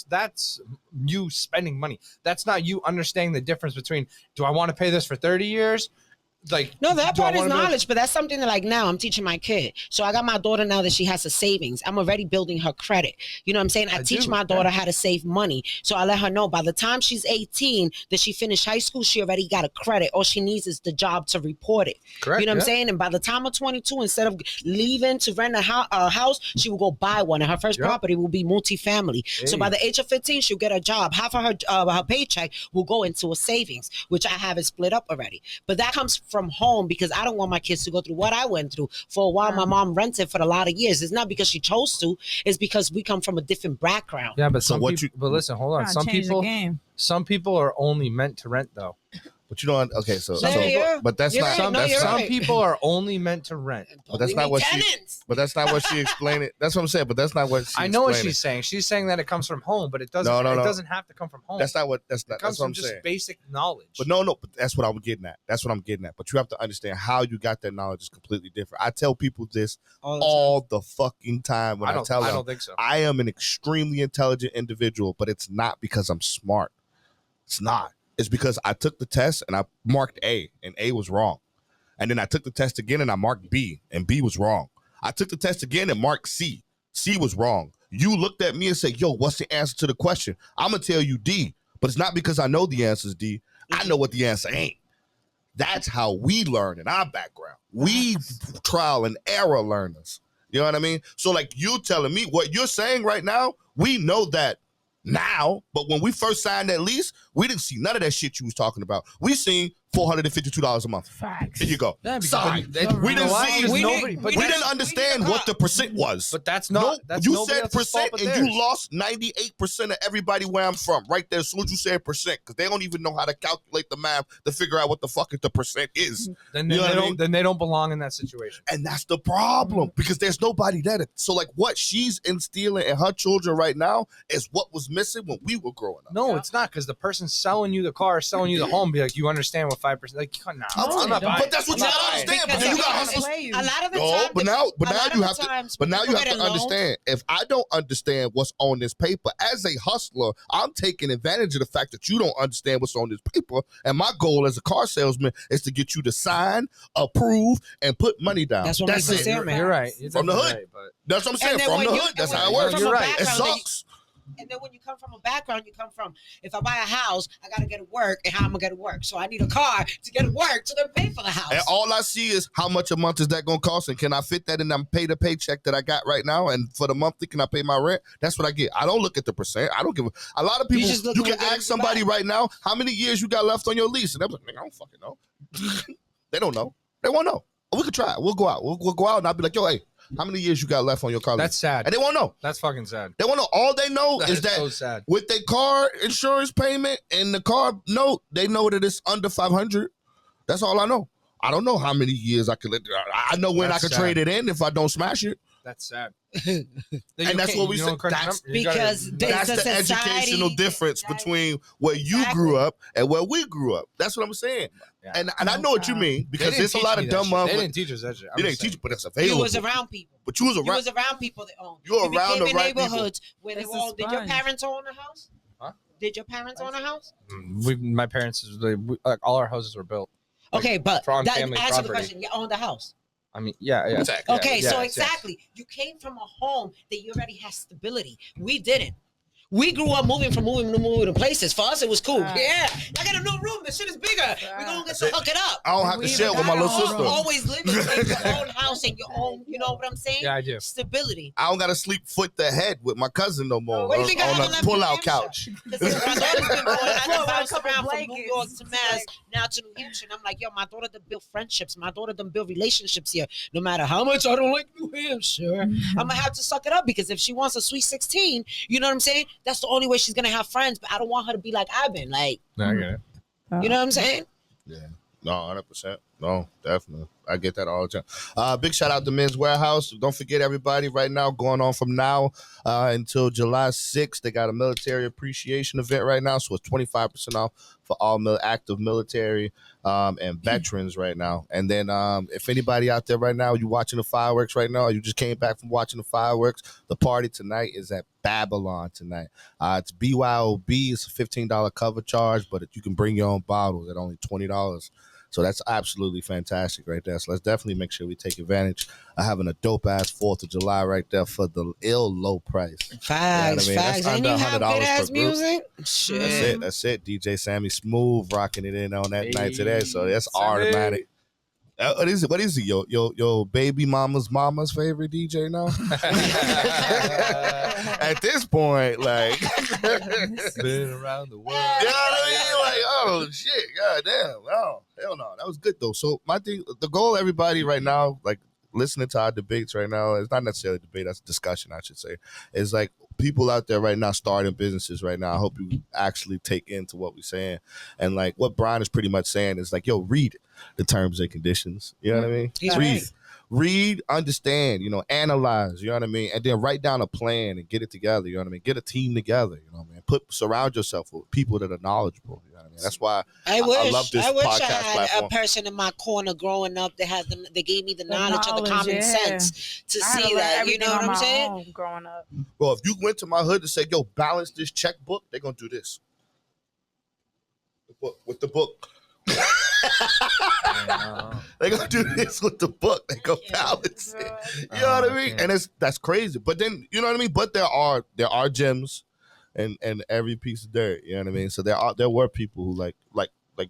Speaker 2: That's you spending money. That's not you understanding the difference between do I want to pay this for 30 years? Like
Speaker 3: No, that
Speaker 2: do I
Speaker 3: part is
Speaker 2: wanna be able-
Speaker 3: knowledge, but that's something that like now I'm teaching my kid. So I got my daughter now that she has a savings. I'm already building her credit. You know what I'm saying? I teach
Speaker 2: do,
Speaker 3: my daughter
Speaker 2: yeah.
Speaker 3: how to save money. So I let her know by the time she's 18 that she finished high school, she already got a credit. All she needs is the job to report it.
Speaker 2: Correct,
Speaker 3: You know what
Speaker 2: yeah.
Speaker 3: I'm saying? And by the time of 22, instead of leaving to rent a house, she will go buy one. And her first
Speaker 2: Yep.
Speaker 3: property will be multifamily. So
Speaker 2: Hey.
Speaker 3: by the age of 15, she'll get a job. Half of her paycheck will go into a savings, which I have it split up already. But that comes from home because I don't want my kids to go through what I went through. For a while, my mom rented for a lot of years. It's not because she chose to. It's because we come from a different background.
Speaker 2: Yeah, but
Speaker 4: So
Speaker 2: some
Speaker 4: what
Speaker 2: people, but listen, hold on.
Speaker 5: Trying to
Speaker 2: Some
Speaker 5: change the
Speaker 2: people
Speaker 5: game.
Speaker 2: some people are only meant to rent though.
Speaker 4: But you don't. Okay, so
Speaker 3: Yeah.
Speaker 4: but that's
Speaker 3: You're
Speaker 4: not.
Speaker 3: right. No,
Speaker 4: That's
Speaker 3: you're
Speaker 4: not.
Speaker 3: right.
Speaker 2: Some people are only meant to rent.
Speaker 4: But that's not what she. But that's not what she explained it. That's what I'm saying. But that's not what she.
Speaker 2: I know what
Speaker 4: explained
Speaker 2: she's saying. She's saying that it comes from home, but it doesn't.
Speaker 4: No.
Speaker 2: It doesn't have to come from home.
Speaker 4: That's not what. That's
Speaker 2: It
Speaker 4: not.
Speaker 2: comes
Speaker 4: That's what
Speaker 2: from
Speaker 4: I'm
Speaker 2: just
Speaker 4: saying.
Speaker 2: basic knowledge.
Speaker 4: But no. But that's what I'm getting at. That's what I'm getting at. But you have to understand how you got that knowledge is completely different. I tell people this all the fucking time when I tell them.
Speaker 2: I don't think so.
Speaker 4: I am an extremely intelligent individual, but it's not because I'm smart. It's not. It's because I took the test and I marked A, and A was wrong. And then I took the test again and I marked B, and B was wrong. I took the test again and marked C. C was wrong. You looked at me and said, yo, what's the answer to the question? I'm going to tell you D, but it's not because I know the answer is D. I know what the answer ain't. That's how we learn in our background. We trial and error learners. You know what I mean? So like you telling me what you're saying right now, we know that now, but when we first signed that lease, we didn't see none of that shit you was talking about. We seen $452 a month.
Speaker 5: Facts.
Speaker 4: Here you go.
Speaker 2: Yeah, because
Speaker 4: Sorry. We didn't see.
Speaker 2: Because
Speaker 3: we
Speaker 2: nobody.
Speaker 3: didn't-
Speaker 2: But
Speaker 4: We
Speaker 2: that's-
Speaker 4: didn't understand what the percent was.
Speaker 2: But that's not. That's
Speaker 4: you
Speaker 2: nobody
Speaker 4: said
Speaker 2: else's fault
Speaker 4: percent
Speaker 2: but
Speaker 4: and
Speaker 2: theirs.
Speaker 4: you lost 98% of everybody where I'm from. Right there, as soon as you said percent, because they don't even know how to calculate the math to figure out what the fuck the percent is.
Speaker 2: Then
Speaker 4: You know
Speaker 2: they
Speaker 4: what I
Speaker 2: don't.
Speaker 4: mean?
Speaker 2: Then they don't belong in that situation.
Speaker 4: And that's the problem because there's nobody there. So like what she's instilling in her children right now is what was missing when we were growing up.
Speaker 2: No, it's not because the person selling you the car, selling you the home, be like, you understand what 5%? Like, nah, I'm not buying.
Speaker 4: But that's what
Speaker 2: I'm
Speaker 4: you
Speaker 2: not
Speaker 4: gotta
Speaker 2: buying.
Speaker 4: understand. But
Speaker 3: Because
Speaker 4: then you
Speaker 3: they
Speaker 4: got
Speaker 3: don't
Speaker 4: hustlers.
Speaker 5: play you.
Speaker 3: A lot of the
Speaker 4: No,
Speaker 3: time,
Speaker 4: but now you have to.
Speaker 3: times
Speaker 4: But now you
Speaker 3: people
Speaker 4: have
Speaker 3: get
Speaker 4: to
Speaker 3: a loan.
Speaker 4: understand. If I don't understand what's on this paper as a hustler, I'm taking advantage of the fact that you don't understand what's on this paper. And my goal as a car salesman is to get you to sign, approve, and put money down.
Speaker 3: That's what
Speaker 4: That's
Speaker 3: makes
Speaker 4: it.
Speaker 3: it
Speaker 2: You're,
Speaker 3: man.
Speaker 2: you're right. You're
Speaker 4: From the
Speaker 2: definitely
Speaker 4: hood.
Speaker 2: right, but
Speaker 4: That's what I'm saying.
Speaker 3: And then
Speaker 4: From
Speaker 3: when
Speaker 4: the
Speaker 3: you-
Speaker 4: hood. That's
Speaker 3: and
Speaker 4: how it
Speaker 3: when you
Speaker 4: works.
Speaker 3: come
Speaker 2: You're
Speaker 3: from a
Speaker 2: right.
Speaker 4: It
Speaker 3: background that
Speaker 4: sucks.
Speaker 3: And then when you come from a background, you come from, if I buy a house, I got to get to work, and how am I going to work? So I need a car to get to work to then pay for the house.
Speaker 4: And all I see is how much a month is that going to cost, and can I fit that in and pay the paycheck that I got right now? And for the monthly, can I pay my rent? That's what I get. I don't look at the percent. I don't give a lot of people.
Speaker 3: just look
Speaker 4: You
Speaker 3: at
Speaker 4: can
Speaker 3: what they
Speaker 4: ask somebody
Speaker 3: provide.
Speaker 4: right now how many years you got left on your lease, and they're like, "Nigga, I don't fucking know." They don't know. They won't know. We could try. We'll go out. We'll go out, and I'll be like, "Yo, hey, how many years you got left on your car?"
Speaker 2: that's
Speaker 4: lease?
Speaker 2: sad.
Speaker 4: And they won't know.
Speaker 2: That's fucking sad.
Speaker 4: They won't know. All they know
Speaker 2: That
Speaker 4: is that
Speaker 2: so sad.
Speaker 4: with their car insurance payment and the car note, they know that it's under 500. That's all I know. I don't know how many years I could. I know when
Speaker 2: That's
Speaker 4: I could
Speaker 2: sad.
Speaker 4: trade it in if I don't smash it.
Speaker 2: That's sad.
Speaker 4: And that's what we said.
Speaker 3: Because they-
Speaker 4: That's
Speaker 3: the
Speaker 4: the
Speaker 3: society-
Speaker 4: educational difference
Speaker 3: Exactly.
Speaker 4: between where you grew up and where we grew up. That's what I'm saying.
Speaker 2: Yeah.
Speaker 4: And I know what you mean because there's a lot of dumb
Speaker 2: They
Speaker 4: motherfuckers.
Speaker 2: didn't teach us that shit.
Speaker 4: They didn't teach you, but it's
Speaker 3: You
Speaker 4: available.
Speaker 3: was around people.
Speaker 4: But you was
Speaker 3: You
Speaker 4: around.
Speaker 3: was around people that owned.
Speaker 4: You're
Speaker 3: You
Speaker 4: around
Speaker 3: became
Speaker 4: the
Speaker 3: in
Speaker 4: right people.
Speaker 3: neighborhoods where they
Speaker 5: It's
Speaker 3: were
Speaker 5: a
Speaker 3: all. Did your
Speaker 5: sponge.
Speaker 3: parents own a house?
Speaker 2: Huh?
Speaker 3: Did your parents own a house?
Speaker 2: My parents, like, all our houses were built. Like,
Speaker 3: Okay, but
Speaker 2: from
Speaker 3: that
Speaker 2: family
Speaker 3: answer the
Speaker 2: property.
Speaker 3: question. You owned a house.
Speaker 2: I mean, yeah.
Speaker 4: Exactly.
Speaker 3: Okay,
Speaker 2: Yeah,
Speaker 3: so
Speaker 2: yes,
Speaker 3: exactly. You came from a home that you already had stability. We didn't. We grew up moving to places. For us, it was cool.
Speaker 5: Right.
Speaker 3: Yeah, I got a new room. The shit is bigger. We're gonna get
Speaker 4: That's
Speaker 3: to
Speaker 4: it.
Speaker 3: hook it up.
Speaker 4: I don't have to
Speaker 5: We
Speaker 4: share
Speaker 5: even
Speaker 4: with my
Speaker 5: got
Speaker 4: little
Speaker 5: our own
Speaker 4: sister.
Speaker 3: Always living in your own house and your own. You know what I'm saying?
Speaker 2: Yeah, I do.
Speaker 3: Stability.
Speaker 4: I don't got to sleep foot the head with my cousin no more
Speaker 3: What do you think I
Speaker 4: on
Speaker 3: have
Speaker 4: a
Speaker 3: on that
Speaker 4: pull-out
Speaker 3: New Hampshire?
Speaker 4: couch.
Speaker 3: Because my daughter's been going. I
Speaker 5: Floor with a
Speaker 3: bounced
Speaker 5: couple
Speaker 3: around from New
Speaker 5: blankets.
Speaker 3: York to Mass, now to New Hampshire, and I'm like, yo, my daughter done build friendships. My daughter done build relationships here. No matter how much I don't like New Hampshire, I'm gonna have to suck it up because if she wants a sweet 16, you know what I'm saying? That's the only way she's gonna have friends. But I don't want her to be like I've been. Like,
Speaker 2: No, I get it.
Speaker 3: you know what I'm saying?
Speaker 4: Yeah. No, 100%. No, definitely. I get that all the time. Big shout out to Men's Warehouse. Don't forget, everybody, right now, going on from now until July 6th, they got a military appreciation event right now. So it's 25% off for all active military and veterans right now. And then if anybody out there right now, you watching the fireworks right now, or you just came back from watching the fireworks, the party tonight is at Babylon tonight. It's BYOB. It's a $15 cover charge, but you can bring your own bottles at only $20. So that's absolutely fantastic right there. So let's definitely make sure we take advantage of having a dope ass 4th of July right there for the ill low price.
Speaker 3: Facts,
Speaker 4: You know what I mean?
Speaker 3: facts.
Speaker 4: That's
Speaker 3: And you
Speaker 4: under
Speaker 3: have
Speaker 4: $100
Speaker 3: good ass
Speaker 4: per group.
Speaker 3: music. Shit.
Speaker 4: That's it. DJ Sammy Smooth rocking it in on that night today. So that's
Speaker 2: Sammy.
Speaker 4: automatic. What is it? What is it? Yo, baby mama's favorite DJ now? At this point, like,
Speaker 2: Been around the world.
Speaker 4: you know what I mean? Like, oh shit, god damn. Oh, hell no. That was good though. So my thing, the goal, everybody right now, like listening to our debates right now, it's not necessarily a debate, that's a discussion, I should say. Is like people out there right now starting businesses right now, I hope you actually take into what we're saying. And like what Brian is pretty much saying is like, yo, read the terms and conditions. You know what I mean?
Speaker 3: He's
Speaker 4: read.
Speaker 3: right.
Speaker 4: Read, understand, analyze, you know what I mean? And then write down a plan and get it together, you know what I mean? Get a team together, you know what I mean? Surround yourself with people that are knowledgeable, you know what I mean? That's why I love this podcast
Speaker 3: I had
Speaker 4: platform.
Speaker 3: a person in my corner growing up that had they gave me the knowledge and the common sense to see that. You know what I'm saying?
Speaker 5: Growing up.
Speaker 4: Well, if you went to my hood and said, yo, balance this checkbook, they're going to do this. With the book. They're gonna do this with the book. They go balance it. You know what I mean? And that's crazy. But then you know what I mean? But there are gems and every piece of dirt. You know what I mean? So there were people who like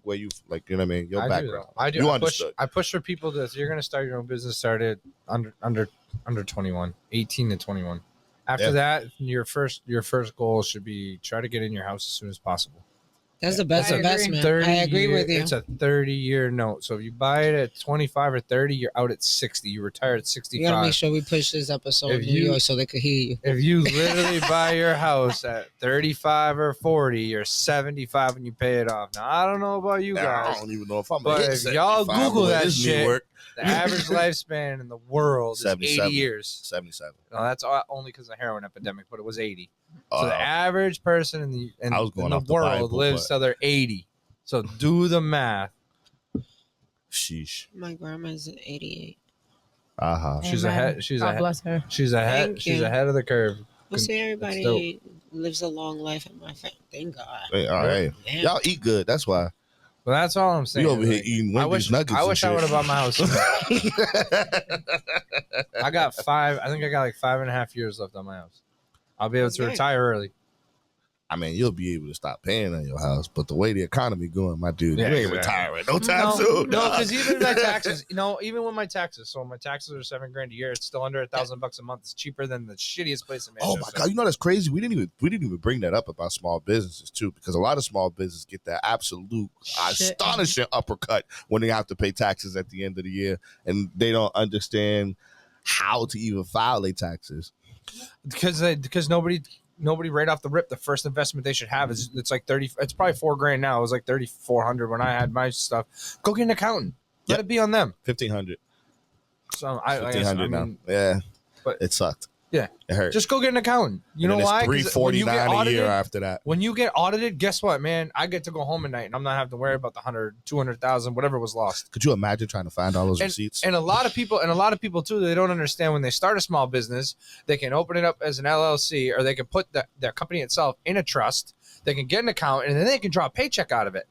Speaker 4: where you like, you know what I mean? Your background.
Speaker 2: I do.
Speaker 4: You
Speaker 2: understood. I push for people that you're gonna start your own business started under 21, 18 to 21. After that, your first goal should be try to get in your house as soon as possible.
Speaker 3: That's the best investment. I agree with you.
Speaker 2: It's a 30-year note. So if you buy it at 25 or 30, you're out at 60. You retire at 65.
Speaker 3: You gotta make sure we push this episode in New York so they could hear you.
Speaker 2: If you literally buy your house at 35 or 40, you're 75 when you pay it off. Now I don't know about you guys.
Speaker 4: I don't even know if I'm.
Speaker 2: But if y'all Google that shit, the
Speaker 4: average
Speaker 2: average lifespan in the world is 80 years.
Speaker 4: 77.
Speaker 2: No, that's only because of the heroin epidemic, but it was 80. So the average person in the world lives till they're 80. So do the math.
Speaker 4: Sheesh.
Speaker 3: My grandma's 88.
Speaker 2: She's ahead.
Speaker 5: God bless her.
Speaker 2: She's ahead. She's ahead of the curve.
Speaker 3: We'll see everybody lives a long life in my family. Thank God.
Speaker 4: Hey, all right. Y'all eat good. That's why.
Speaker 2: Well, that's all I'm saying.
Speaker 4: We over here eating Wendy's nuggets.
Speaker 2: I wish I would have bought my house. I got 5. I think I got like 5.5 years left on my house. I'll be able to retire early.
Speaker 4: I mean, you'll be able to stop paying on your house, but the way the economy going, my dude, you ain't retiring no time soon.
Speaker 2: No, because even my taxes, even with my taxes, so my taxes are $7,000 a year. It's still under $1,000 a month. It's cheaper than the shittiest place in Manchester.
Speaker 4: Oh my God, that's crazy. We didn't even bring that up about small businesses too, because a lot of small businesses get that absolute astonishing uppercut when they have to pay taxes at the end of the year, and they don't understand how to even file their taxes.
Speaker 2: Because nobody right off the rip, the first investment they should have is it's like 30. It's probably $4,000 now. It was like 3,400 when I had my stuff. Go get an accountant. Let it be on them.
Speaker 4: 1,500.
Speaker 2: So
Speaker 4: $1,500 now. Yeah, but it sucked.
Speaker 2: Yeah,
Speaker 4: it hurt.
Speaker 2: Just go get an accountant. You know why?
Speaker 4: $349 a year after that.
Speaker 2: When you get audited, guess what, man? I get to go home at night, and I'm not having to worry about the 100, 200,000, whatever was lost.
Speaker 4: Could you imagine trying to find all those receipts?
Speaker 2: And a lot of people too, they don't understand when they start a small business, they can open it up as an LLC, or they can put their company itself in a trust. They can get an account, and then they can draw a paycheck out of it.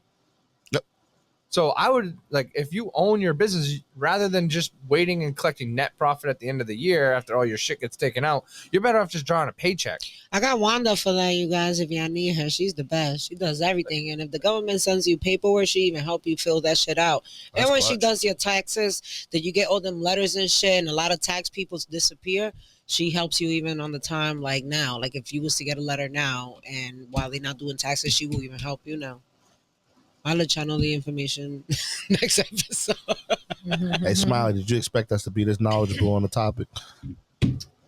Speaker 2: So I would if you own your business, rather than just waiting and collecting net profit at the end of the year after all your shit gets taken out, you're better off just drawing a paycheck.
Speaker 3: I got Wanda for that, you guys. If y'all need her, she's the best. She does everything, and if the government sends you paperwork, she even help you fill that shit out. That's and when she does your taxes, that you get all them letters and shit, and a lot of tax people disappear. She helps you even on the time like now. Like if you was to get a letter now, and while they're not doing taxes, she will even help you now. I'll let y'all know the information next episode.
Speaker 4: Hey, Smiley, did you expect us to be this knowledgeable on the topic?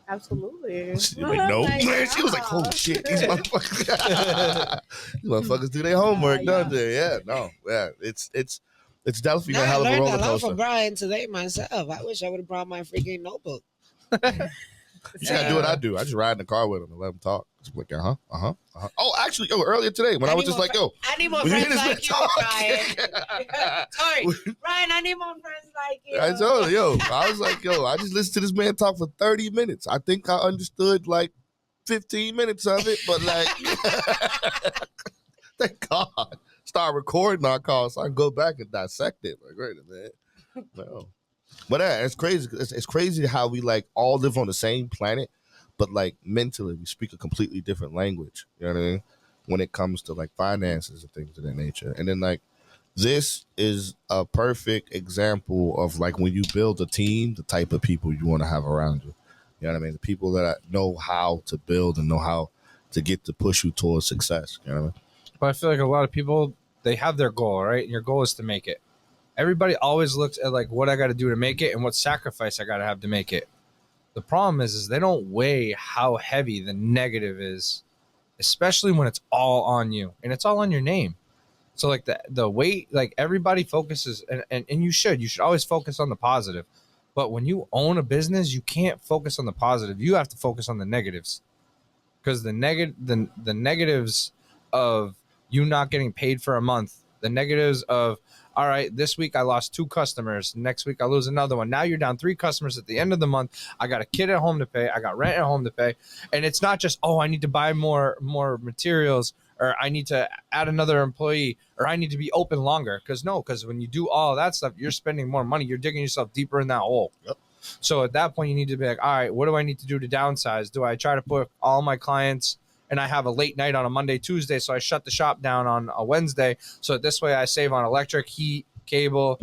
Speaker 5: Absolutely.
Speaker 4: No. She was like, holy shit. These motherfuckers do their homework, don't they? Yeah, no. Yeah, it's definitely a hell of a roller coaster. I learned a lot from Brian today myself. I wish I would have brought my freaking notebook. You gotta do what I do. I just ride in the car with him and let him talk. Just like, Oh, actually, earlier today when I was just like,
Speaker 3: I need more friends like you, Brian. Sorry, Brian, I need more friends like you.
Speaker 4: I told you, I was like, I just listened to this man talk for 30 minutes. I think I understood like 15 minutes of it, but thank God. Start recording our call so I can go back and dissect it. Like, wait a minute. No. But it's crazy. It's crazy how we all live on the same planet, but mentally we speak a completely different language. You know what I mean? When it comes to finances and things of that nature. And then this is a perfect example of when you build a team, the type of people you want to have around you. You know what I mean? The people that know how to build and know how to get to push you towards success. You know what I mean?
Speaker 2: But I feel like a lot of people, they have their goal, right? And your goal is to make it. Everybody always looks at what I got to do to make it and what sacrifice I got to have to make it. The problem is they don't weigh how heavy the negative is, especially when it's all on you and it's all on your name. So like the weight, like everybody focuses, and you should always focus on the positive. But when you own a business, you can't focus on the positive. You have to focus on the negatives, because the negatives of you not getting paid for a month, the negatives of, all right, this week I lost 2 customers. Next week I lose another one. Now you're down 3 customers at the end of the month. I got a kid at home to pay. I got rent at home to pay. And it's not just, oh, I need to buy more materials, or I need to add another employee, or I need to be open longer. Because when you do all that stuff, you're spending more money. You're digging yourself deeper in that hole. Yep. So at that point, you need to be like, all right, what do I need to do to downsize? Do I try to put all my clients, and I have a late night on a Monday, Tuesday, so I shut the shop down on a Wednesday. So this way I save on electric, heat, cable,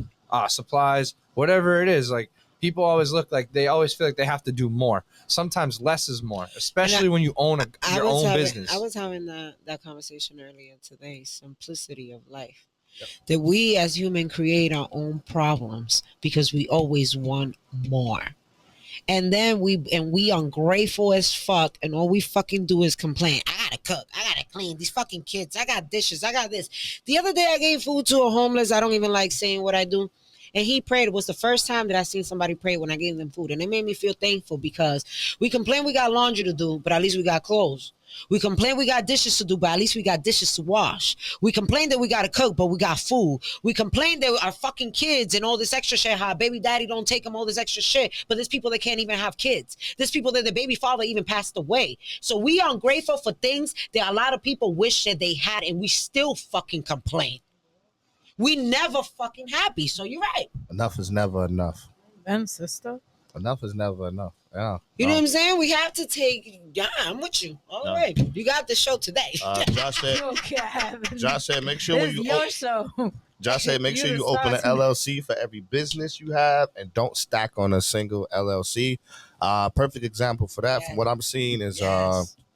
Speaker 2: supplies, whatever it is. Like, people always look like they always feel like they have to do more. Sometimes less is more, especially when you own your own business.
Speaker 3: I was having that conversation earlier today, simplicity of life. Yep. That we as humans create our own problems because we always want more. And then we ungrateful as fuck, and all we fucking do is complain. I gotta cook, I gotta clean, these fucking kids, I got dishes, I got this. The other day I gave food to a homeless. I don't even like saying what I do. And he prayed. It was the first time that I seen somebody pray when I gave them food. And it made me feel thankful, because we complain we got laundry to do, but at least we got clothes. We complain we got dishes to do, but at least we got dishes to wash. We complain that we got to cook, but we got food. We complain that our fucking kids and all this extra shit, how baby daddy don't take them all this extra shit, but there's people that can't even have kids. There's people that the baby father even passed away. So we are ungrateful for things that a lot of people wish that they had, and we still fucking complain. We never fucking happy. So you're right.
Speaker 4: Enough is never enough.
Speaker 5: And sister.
Speaker 4: Enough is never enough. Yeah.
Speaker 3: You know what I'm saying? We have to take. Yeah, I'm with you. All right. You got the show today.
Speaker 4: Josh said, make sure when you
Speaker 5: your show.
Speaker 4: Josh said, make sure you open an LLC for every business you have, and don't stack on a single LLC. Perfect example for that, from what I'm seeing, is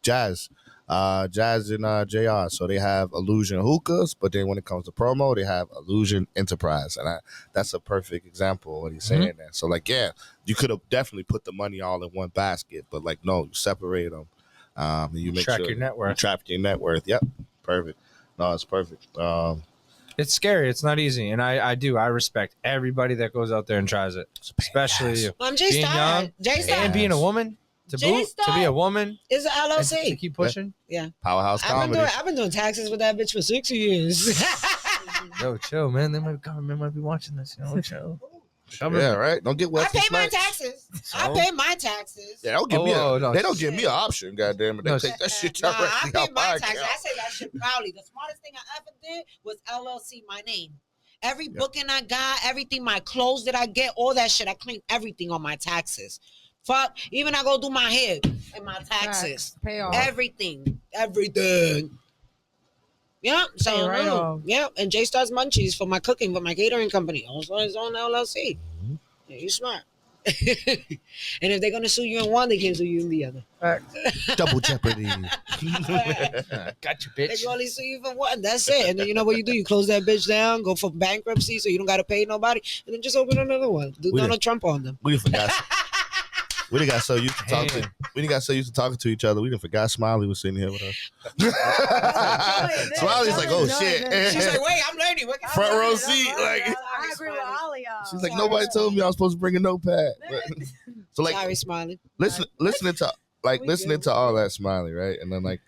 Speaker 4: Jazz. Jazz and JR. So they have Illusion Hookahs, but then when it comes to promo, they have Illusion Enterprise. And that's a perfect example of what he's saying there. So, like, yeah, you could have definitely put the money all in one basket, but, like, no, you separate them. And you make
Speaker 2: track
Speaker 4: sure
Speaker 2: your net worth.
Speaker 4: You track your net worth. Yep. Perfect. No, it's perfect.
Speaker 2: It's scary. It's not easy. And I respect everybody that goes out there and tries it, especially you.
Speaker 3: I'm
Speaker 2: being young and being a woman. To be a woman
Speaker 3: is an LLC.
Speaker 2: To keep pushing.
Speaker 3: Yeah.
Speaker 4: Powerhouse comedy.
Speaker 3: I've been doing taxes with that bitch for 6 years.
Speaker 2: Yo, chill, man. Government might be watching this. Chill.
Speaker 4: Yeah, right. Don't get wet.
Speaker 3: I pay my taxes. So? I pay my taxes.
Speaker 4: Yeah, don't give me they don't give me an option. Goddamn it, they take that shit directly
Speaker 3: I pay
Speaker 4: out
Speaker 3: my
Speaker 4: my
Speaker 3: taxes.
Speaker 4: account.
Speaker 3: I say that shit proudly. The smartest thing I ever did was LLC my name. Every booking I got, everything, my clothes that I get, all that shit, I claim everything on my taxes. Fuck, even I go do my hair and my taxes.
Speaker 5: Pay off.
Speaker 3: Everything. Yeah, so yeah, and J Stars Munchies for my cooking, for my catering company, also his own LLC. Mm-hmm. Yeah, you smart. And if they're gonna sue you in one, they can sue you in the other.
Speaker 4: Double jeopardy.
Speaker 2: Got you, bitch.
Speaker 3: They can only sue you for one. That's it. And then you know what you do? You close that bitch down, go for bankruptcy, so you don't gotta pay nobody, and then just open another one. Do Donald Trump on them.
Speaker 4: We forgot. We done got so used to talking. We done got so used to talking to each other. We done forgot Smiley was sitting here with us. Smiley's like, oh shit.
Speaker 3: She's like, wait, I'm learning.
Speaker 4: Front row seat. Like,
Speaker 5: I agree with all of y'all.
Speaker 4: She's like, nobody told me I was supposed to bring a notepad. So like,
Speaker 3: sorry, Smiley.
Speaker 4: Listening to all that, Smiley, right? And then like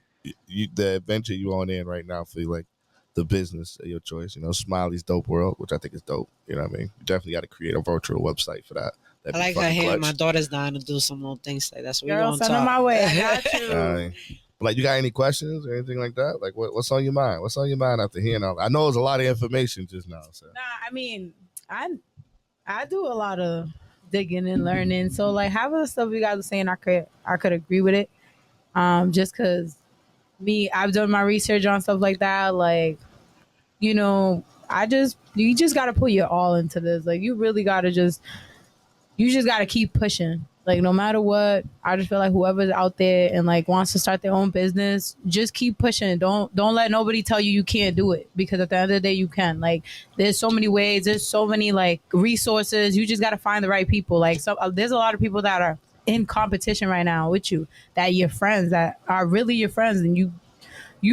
Speaker 4: the adventure you on in right now for like the business of your choice. Smiley's Dope World, which I think is dope. You know what I mean? You definitely got to create a virtual website for that.
Speaker 3: I like her hair. My daughter's dying to do some little things like that. So
Speaker 5: we're going to talk. My way. I got you.
Speaker 4: Like, you got any questions or anything like that? Like, what's on your mind? What's on your mind after hearing all that? I know there's a lot of information just now. So.
Speaker 5: Nah, I mean, I do a lot of digging and learning. So, like, half of the stuff you guys were saying, I could agree with it. Just because I've done my research on stuff like that. Like, you just got to put your all into this. Like, you really got to you just got to keep pushing. Like, no matter what, I just feel like whoever's out there and like wants to start their own business, just keep pushing. Don't let nobody tell you can't do it, because at the end of the day, you can. Like, there's so many ways. There's so many like resources. You just got to find the right people. Like, there's a lot of people that are in competition right now with you, that your friends that are really your friends, and you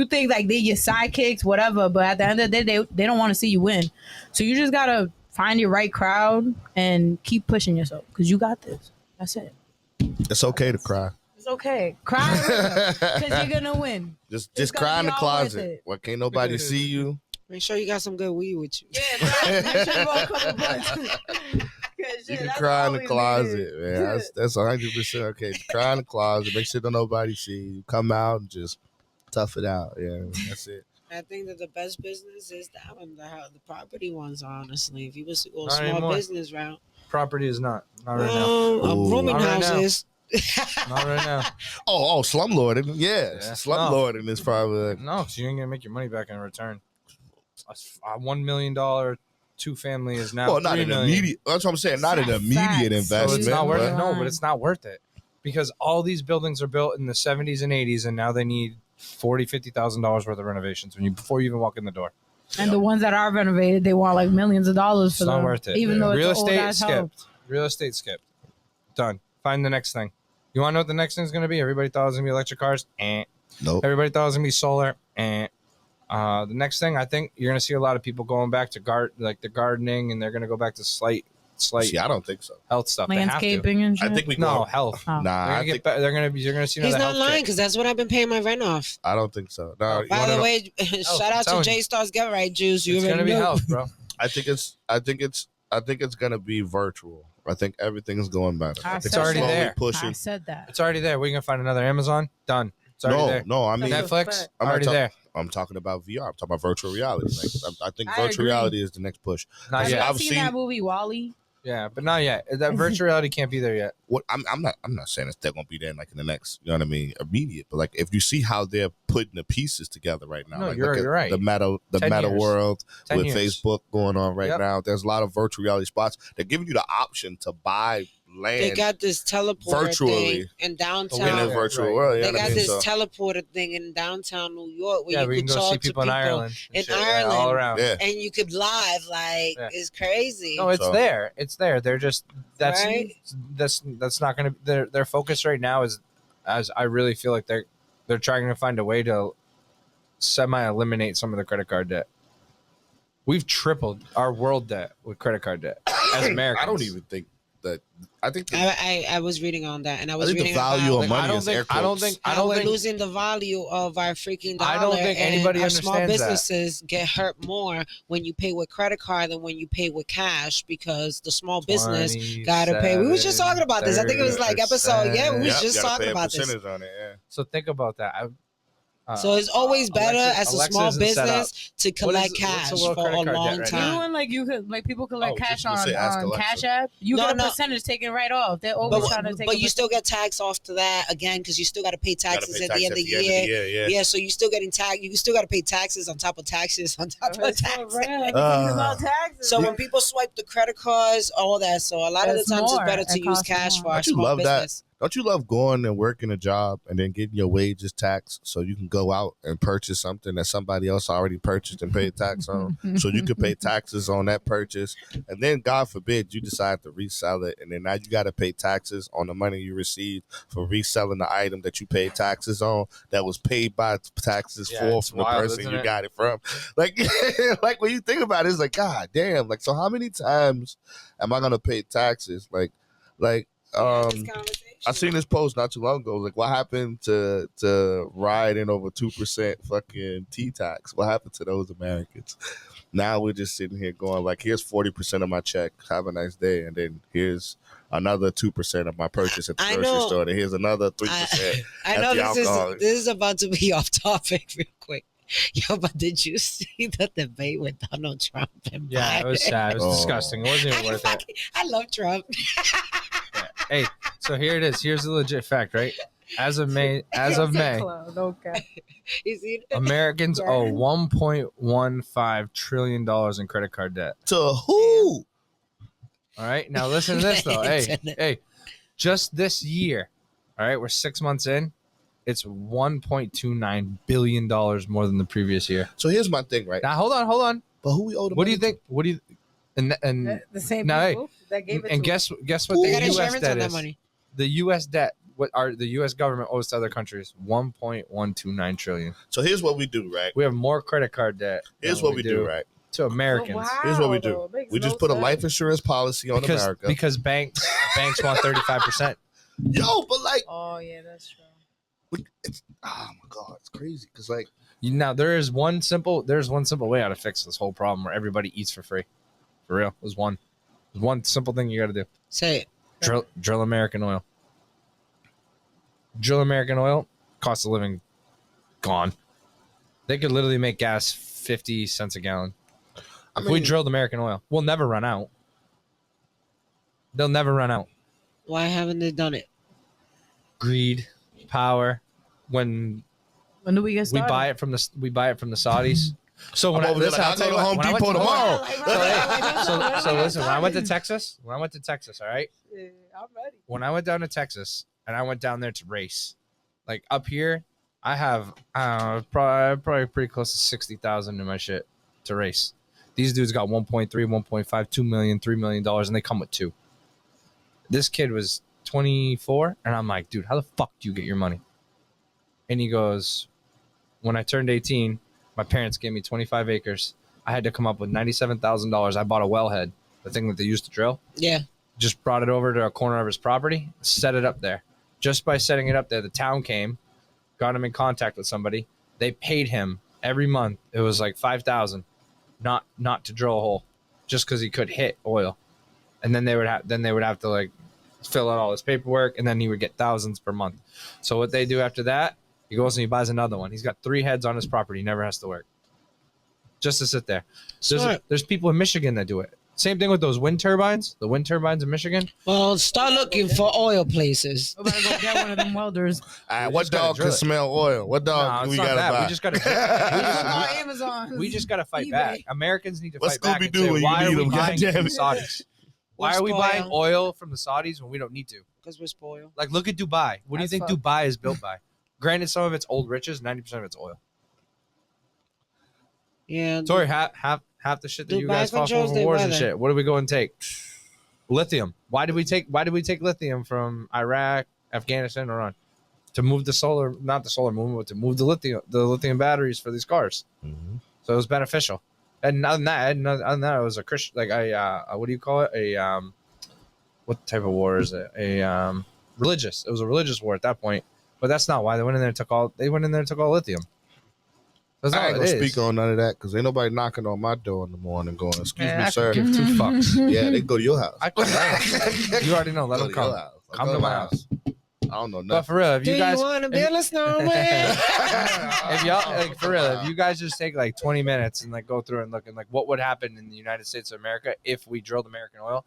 Speaker 5: think like they're your sidekicks, whatever, but at the end of the day, they don't want to see you win. So you just gotta find your right crowd and keep pushing yourself because you got this. That's it.
Speaker 4: It's okay to cry.
Speaker 5: It's okay. Cry because you're gonna win.
Speaker 4: Just
Speaker 5: gonna
Speaker 4: cry in
Speaker 5: be
Speaker 4: the
Speaker 5: all worth
Speaker 4: closet.
Speaker 5: it.
Speaker 4: Well, can't nobody see you.
Speaker 3: Make sure you got some good weed with you.
Speaker 5: Yeah, bro. Make sure you roll a couple blunts.
Speaker 4: You can cry in the closet, man. That's 100% okay. Cry in the closet. Make sure don't nobody see you. Come out and just tough it out. Yeah, that's it.
Speaker 3: I think that the best business is that one, the property ones. Honestly, if you was to go
Speaker 2: Not
Speaker 3: small
Speaker 2: anymore.
Speaker 3: business route,
Speaker 2: Property is not right now.
Speaker 3: rooming
Speaker 2: Not right now.
Speaker 3: houses.
Speaker 2: Not right now.
Speaker 4: Oh, slumlording. Yeah,
Speaker 2: Yeah.
Speaker 4: slumlording is probably.
Speaker 2: No, because you ain't gonna make your money back in return. A $1 million 2-family is now
Speaker 4: Well, not
Speaker 2: $3
Speaker 4: an
Speaker 2: million.
Speaker 4: immediate. That's what I'm saying. Not an
Speaker 5: Facts.
Speaker 4: immediate
Speaker 5: So
Speaker 2: So
Speaker 4: investment.
Speaker 2: it's not worth
Speaker 4: but-
Speaker 2: it. No, but it's not worth it because all these buildings are built in the 70s and 80s, and now they need $40,000-$50,000 worth of renovations before you even walk in the door.
Speaker 5: And the ones that are renovated, they want like millions of dollars
Speaker 2: It's
Speaker 5: for
Speaker 2: not
Speaker 5: them.
Speaker 2: worth it.
Speaker 5: Even though it's
Speaker 2: Real
Speaker 5: an old
Speaker 2: estate
Speaker 5: ass house.
Speaker 2: skipped. Real estate skipped. Done. Find the next thing. You want to know what the next thing's going to be? Everybody thought it was going to be electric cars.
Speaker 4: Nope.
Speaker 2: Everybody thought it was going to be solar. The next thing, I think you're going to see a lot of people going back to the gardening, and they're going to go back to slight
Speaker 4: See, I don't think so.
Speaker 2: health stuff. They have to.
Speaker 5: Landscaping and shit.
Speaker 4: I think we
Speaker 2: No,
Speaker 4: go.
Speaker 2: health.
Speaker 5: Oh.
Speaker 4: Nah,
Speaker 2: They're
Speaker 4: I
Speaker 2: gonna
Speaker 4: think
Speaker 2: get. You're gonna see.
Speaker 3: He's
Speaker 2: another
Speaker 3: not
Speaker 2: health
Speaker 3: lying
Speaker 2: kick.
Speaker 3: because that's what I've been paying my rent off.
Speaker 4: I don't think so. No, you
Speaker 3: By
Speaker 4: wanna
Speaker 3: the
Speaker 4: know-
Speaker 3: way, shout out to
Speaker 2: telling
Speaker 3: J
Speaker 2: you.
Speaker 3: Stars Get Right Juice. You
Speaker 2: It's
Speaker 3: already
Speaker 2: gonna be
Speaker 3: know.
Speaker 2: health, bro.
Speaker 4: I think it's gonna be virtual. I think everything's going better.
Speaker 5: I
Speaker 4: I think
Speaker 5: said
Speaker 4: they're
Speaker 2: already
Speaker 4: slowly
Speaker 2: there.
Speaker 5: I
Speaker 4: Pushing.
Speaker 5: said that.
Speaker 2: It's already there. We're gonna find another Amazon. Done. It's already there.
Speaker 4: No, I mean,
Speaker 5: That's
Speaker 2: Netflix
Speaker 5: fact.
Speaker 4: I'm not
Speaker 2: already
Speaker 4: talk-
Speaker 2: there.
Speaker 4: I'm talking about VR. I'm talking about virtual reality. Like, I think
Speaker 5: I
Speaker 4: virtual
Speaker 5: agree.
Speaker 4: reality is the next push.
Speaker 2: Not
Speaker 5: Have
Speaker 2: yet.
Speaker 5: you
Speaker 4: I've
Speaker 5: seen
Speaker 4: seen-
Speaker 5: that movie Wall-E?
Speaker 2: Yeah, but not yet. That virtual reality can't be there yet.
Speaker 4: What I'm not saying it's they're gonna be there like in the next, you know what I mean, immediate. But like if you see how they're putting the pieces together right now,
Speaker 2: No,
Speaker 4: like,
Speaker 2: you're
Speaker 4: look at
Speaker 2: right.
Speaker 4: The
Speaker 2: 10
Speaker 4: meta
Speaker 2: years.
Speaker 4: world
Speaker 2: 10
Speaker 4: with
Speaker 2: years.
Speaker 4: Facebook going on right
Speaker 2: Yep.
Speaker 4: now. There's a lot of virtual reality spots. They're giving you the option to buy land
Speaker 3: They got this teleporter
Speaker 4: virtually
Speaker 3: thing in
Speaker 2: in
Speaker 4: in
Speaker 3: downtown.
Speaker 4: a
Speaker 2: Yeah,
Speaker 4: virtual
Speaker 2: right.
Speaker 4: world. You
Speaker 3: They
Speaker 4: know what I
Speaker 3: got
Speaker 4: mean?
Speaker 3: this
Speaker 4: So,
Speaker 3: teleporter thing in downtown New York where
Speaker 2: Yeah,
Speaker 3: you
Speaker 2: we
Speaker 3: could
Speaker 2: can go
Speaker 3: talk
Speaker 2: see
Speaker 3: to
Speaker 2: people in Ireland. and
Speaker 3: in
Speaker 2: shit. Yeah, all
Speaker 3: Ireland.
Speaker 2: around.
Speaker 4: yeah.
Speaker 3: and you could live like
Speaker 2: Yeah.
Speaker 3: it's crazy.
Speaker 2: No, it's
Speaker 4: So-
Speaker 2: there. It's there. They're just
Speaker 3: Right?
Speaker 2: that's not gonna. Their focus right now is, as I really feel like they're trying to find a way to semi eliminate some of the credit card debt. We've tripled our world debt with credit card debt as Americans.
Speaker 4: I don't even think that. I think that,
Speaker 3: I was reading on that, and I
Speaker 4: I
Speaker 3: was
Speaker 4: think the
Speaker 3: reading
Speaker 4: value
Speaker 3: about
Speaker 4: of
Speaker 2: Like,
Speaker 4: money is air quotes.
Speaker 2: I
Speaker 3: how
Speaker 2: don't
Speaker 3: we're
Speaker 2: think
Speaker 3: losing the value of our freaking dollar.
Speaker 2: I don't think
Speaker 3: and
Speaker 2: anybody
Speaker 3: our small
Speaker 2: understands that.
Speaker 3: businesses get hurt more when you pay with credit card than when you pay with cash because the small business gotta pay. We was just talking about this. I think it was like episode. Yeah, we was
Speaker 4: Yep,
Speaker 3: just
Speaker 4: gotta
Speaker 3: talking
Speaker 4: pay a
Speaker 3: about this.
Speaker 4: percentage on it. Yeah.
Speaker 2: So think about that.
Speaker 3: So it's always better as a
Speaker 2: Alexa
Speaker 3: small
Speaker 2: isn't set up.
Speaker 3: business to collect
Speaker 2: what's
Speaker 3: cash
Speaker 2: a
Speaker 3: for
Speaker 2: low
Speaker 3: a
Speaker 2: credit card
Speaker 3: long
Speaker 2: debt right
Speaker 5: You
Speaker 2: now?
Speaker 3: time.
Speaker 5: know when like you could like people collect
Speaker 4: Oh,
Speaker 5: cash
Speaker 4: just gonna
Speaker 5: on
Speaker 4: say, ask Alexa.
Speaker 5: Cash App? You
Speaker 3: No,
Speaker 5: get a
Speaker 3: no.
Speaker 5: percentage taken right off. They're always trying to take.
Speaker 3: But you still get tax off to that again because you still got to pay
Speaker 4: Gotta
Speaker 3: taxes
Speaker 4: pay
Speaker 3: at
Speaker 4: tax
Speaker 3: the end of the year.
Speaker 4: Yeah.
Speaker 3: Yeah, so you still getting tax. You still got to pay taxes on top of taxes on top of taxes.
Speaker 5: about taxes.
Speaker 3: So when people swipe the credit cards, all that. So a lot of
Speaker 5: It's
Speaker 3: the times
Speaker 5: more.
Speaker 3: it's better
Speaker 5: It
Speaker 3: to use
Speaker 5: costs
Speaker 3: cash
Speaker 5: more.
Speaker 3: for our
Speaker 4: Don't you
Speaker 3: small
Speaker 4: love that?
Speaker 3: business.
Speaker 4: Don't you love going and working a job and then getting your wages taxed so you can go out and purchase something that somebody else already purchased and paid tax on? So you can pay taxes on that purchase. And then, God forbid, you decide to resell it. And then now you got to pay taxes on the money you received for reselling the item that you paid taxes on that was paid by taxes
Speaker 2: Yeah,
Speaker 4: for
Speaker 2: it's
Speaker 4: from the
Speaker 2: wild,
Speaker 4: person
Speaker 2: isn't
Speaker 4: you
Speaker 2: it?
Speaker 4: got it from. Like, like when you think about it, it's like, God damn. Like, so how many times am I going to pay taxes? I seen this post not too long ago. Like, what happened to riding over 2% fucking T tax? What happened to those Americans? Now we're just sitting here going like, here's 40% of my check. Have a nice day, and then here's another 2% of my purchase at the
Speaker 3: I
Speaker 4: grocery
Speaker 3: know.
Speaker 4: store. And here's another 3%.
Speaker 3: I
Speaker 4: at
Speaker 3: know
Speaker 4: the
Speaker 3: this
Speaker 4: alcoholic.
Speaker 3: is about to be off topic real quick. Yo, but did you see the debate with Donald Trump and
Speaker 2: Yeah, it was
Speaker 3: Biden?
Speaker 2: sad. It was
Speaker 4: Oh.
Speaker 2: disgusting. It wasn't even worth it.
Speaker 3: I love Trump.
Speaker 2: Hey, so here it is. Here's the legit fact, right? As of May,
Speaker 5: Okay.
Speaker 3: You see?
Speaker 2: Americans
Speaker 5: Yeah.
Speaker 2: owe $1.15 trillion in credit card debt.
Speaker 4: To who?
Speaker 2: All right. Now listen to this though. Hey, just this year, all right, we're 6 months in. It's $1.29 billion more than the previous year.
Speaker 4: So here's my thing, right?
Speaker 2: Now hold on.
Speaker 4: But who we owe the
Speaker 2: What do
Speaker 4: money
Speaker 2: you think? What do you and
Speaker 5: The same
Speaker 2: Now, hey,
Speaker 5: people that gave it
Speaker 2: and
Speaker 5: to
Speaker 2: guess what
Speaker 3: They
Speaker 2: the
Speaker 3: got
Speaker 2: U.S.
Speaker 3: insurance
Speaker 2: debt
Speaker 3: on that
Speaker 2: is?
Speaker 3: money.
Speaker 2: the U.S. debt, the U.S. government owes to other countries, 1.129 trillion.
Speaker 4: So here's what we do, right?
Speaker 2: We have more credit card debt.
Speaker 4: Here's
Speaker 2: than
Speaker 4: what we do, right?
Speaker 2: to Americans.
Speaker 5: Wow,
Speaker 4: Here's what we do.
Speaker 5: though. It makes
Speaker 4: We just
Speaker 5: no
Speaker 4: put a
Speaker 5: sense.
Speaker 4: life insurance policy on America.
Speaker 2: Because banks want 35%.
Speaker 4: Yo, but like,
Speaker 5: Oh yeah, that's true.
Speaker 4: oh my god, it's crazy. Cause like,
Speaker 2: Now there's one simple way how to fix this whole problem where everybody eats for free. For real, there's one simple thing you got to do.
Speaker 3: Say it.
Speaker 2: Drill American oil. Drill American oil, cost of living gone. They could literally make gas 50 cents a gallon. If we drilled American oil, we'll never run out. They'll never run out.
Speaker 3: Why haven't they done it?
Speaker 2: Greed, power. When
Speaker 5: When do we get
Speaker 2: we
Speaker 5: started?
Speaker 2: buy it from the Saudis. So when
Speaker 4: I'm over there like, I'll go to Home Depot tomorrow.
Speaker 2: So listen, when I went to Texas, all right.
Speaker 5: Yeah, I'm ready.
Speaker 2: When I went down to Texas and I went down there to race, like up here, I have probably pretty close to 60,000 in my shit to race. These dudes got 1.3, 1.5, 2 million, $3 million, and they come with two. This kid was 24, and I'm like, dude, how the fuck do you get your money? And he goes, when I turned 18, my parents gave me 25 acres. I had to come up with $97,000. I bought a wellhead, the thing that they used to drill.
Speaker 3: Yeah.
Speaker 2: Just brought it over to a corner of his property, set it up there. Just by setting it up there, the town came, got him in contact with somebody. They paid him every month. It was like $5,000, not to drill a hole, just because he could hit oil. And then they would have to like fill out all his paperwork, and then he would get thousands per month. So what they do after that, he goes and he buys another one. He's got 3 heads on his property. He never has to work, just to sit there. There's people in Michigan that do it. Same thing with those wind turbines. The wind turbines in Michigan.
Speaker 3: Well, start looking for oil places.
Speaker 5: We better go get one of them welders.
Speaker 4: all right,
Speaker 2: We
Speaker 4: what
Speaker 2: just gotta
Speaker 4: dog
Speaker 2: drill
Speaker 4: can
Speaker 2: it.
Speaker 4: smell oil? What dog
Speaker 2: No,
Speaker 4: we
Speaker 2: it's not
Speaker 4: gotta
Speaker 2: that.
Speaker 4: buy?
Speaker 2: We just gotta.
Speaker 5: On Amazon.
Speaker 2: We just gotta fight
Speaker 5: eBay.
Speaker 2: back. Americans need to
Speaker 4: What's
Speaker 2: fight back
Speaker 4: Scooby
Speaker 2: and
Speaker 4: do
Speaker 2: say,
Speaker 4: when you
Speaker 2: why
Speaker 4: need
Speaker 2: are we
Speaker 4: him?
Speaker 2: buying
Speaker 4: Goddamn
Speaker 2: from
Speaker 4: it.
Speaker 2: the Saudis? Why
Speaker 3: We're
Speaker 2: are we buying
Speaker 3: spoiled.
Speaker 2: oil from the Saudis when we don't need to?
Speaker 3: Because we're spoiled.
Speaker 2: Like, look at Dubai. What do you
Speaker 5: That's
Speaker 2: think
Speaker 5: fucked.
Speaker 2: Dubai is built by? Granted, some of it's old riches. 90% of it's oil.
Speaker 3: Yeah.
Speaker 2: Sorry, half the shit that you
Speaker 3: Dubai
Speaker 2: guys fought for
Speaker 3: controls their
Speaker 2: wars and
Speaker 3: weather.
Speaker 2: shit. What do we go and take? Lithium. Why did we take lithium from Iraq, Afghanistan, Iran? To move not the solar movement, but to move the lithium batteries for these cars.
Speaker 4: Mhm.
Speaker 2: So it was beneficial. And other than that, it was a Christian, like what do you call it? What type of war is it? Religious. It was a religious war at that point. But that's not why they went in there and took all lithium. That's
Speaker 4: I
Speaker 2: all
Speaker 4: ain't
Speaker 2: it
Speaker 4: gonna
Speaker 2: is.
Speaker 4: speak on none of that because ain't nobody knocking on my door in the morning going, excuse
Speaker 5: Yeah,
Speaker 4: me,
Speaker 5: I
Speaker 4: sir.
Speaker 2: Give 2 fucks.
Speaker 4: Yeah, they go to your house.
Speaker 2: You already know. Let
Speaker 4: Go
Speaker 2: them
Speaker 4: to your
Speaker 2: come.
Speaker 4: house.
Speaker 2: Come to my house.
Speaker 4: I don't know
Speaker 2: But
Speaker 4: nothing.
Speaker 2: for real, if
Speaker 3: Do
Speaker 2: you guys,
Speaker 3: want to build a snowman?
Speaker 2: if y'all, like, for real, if you guys just take like 20 minutes and like go through and look and like what would happen in the United States of America if we drilled American oil,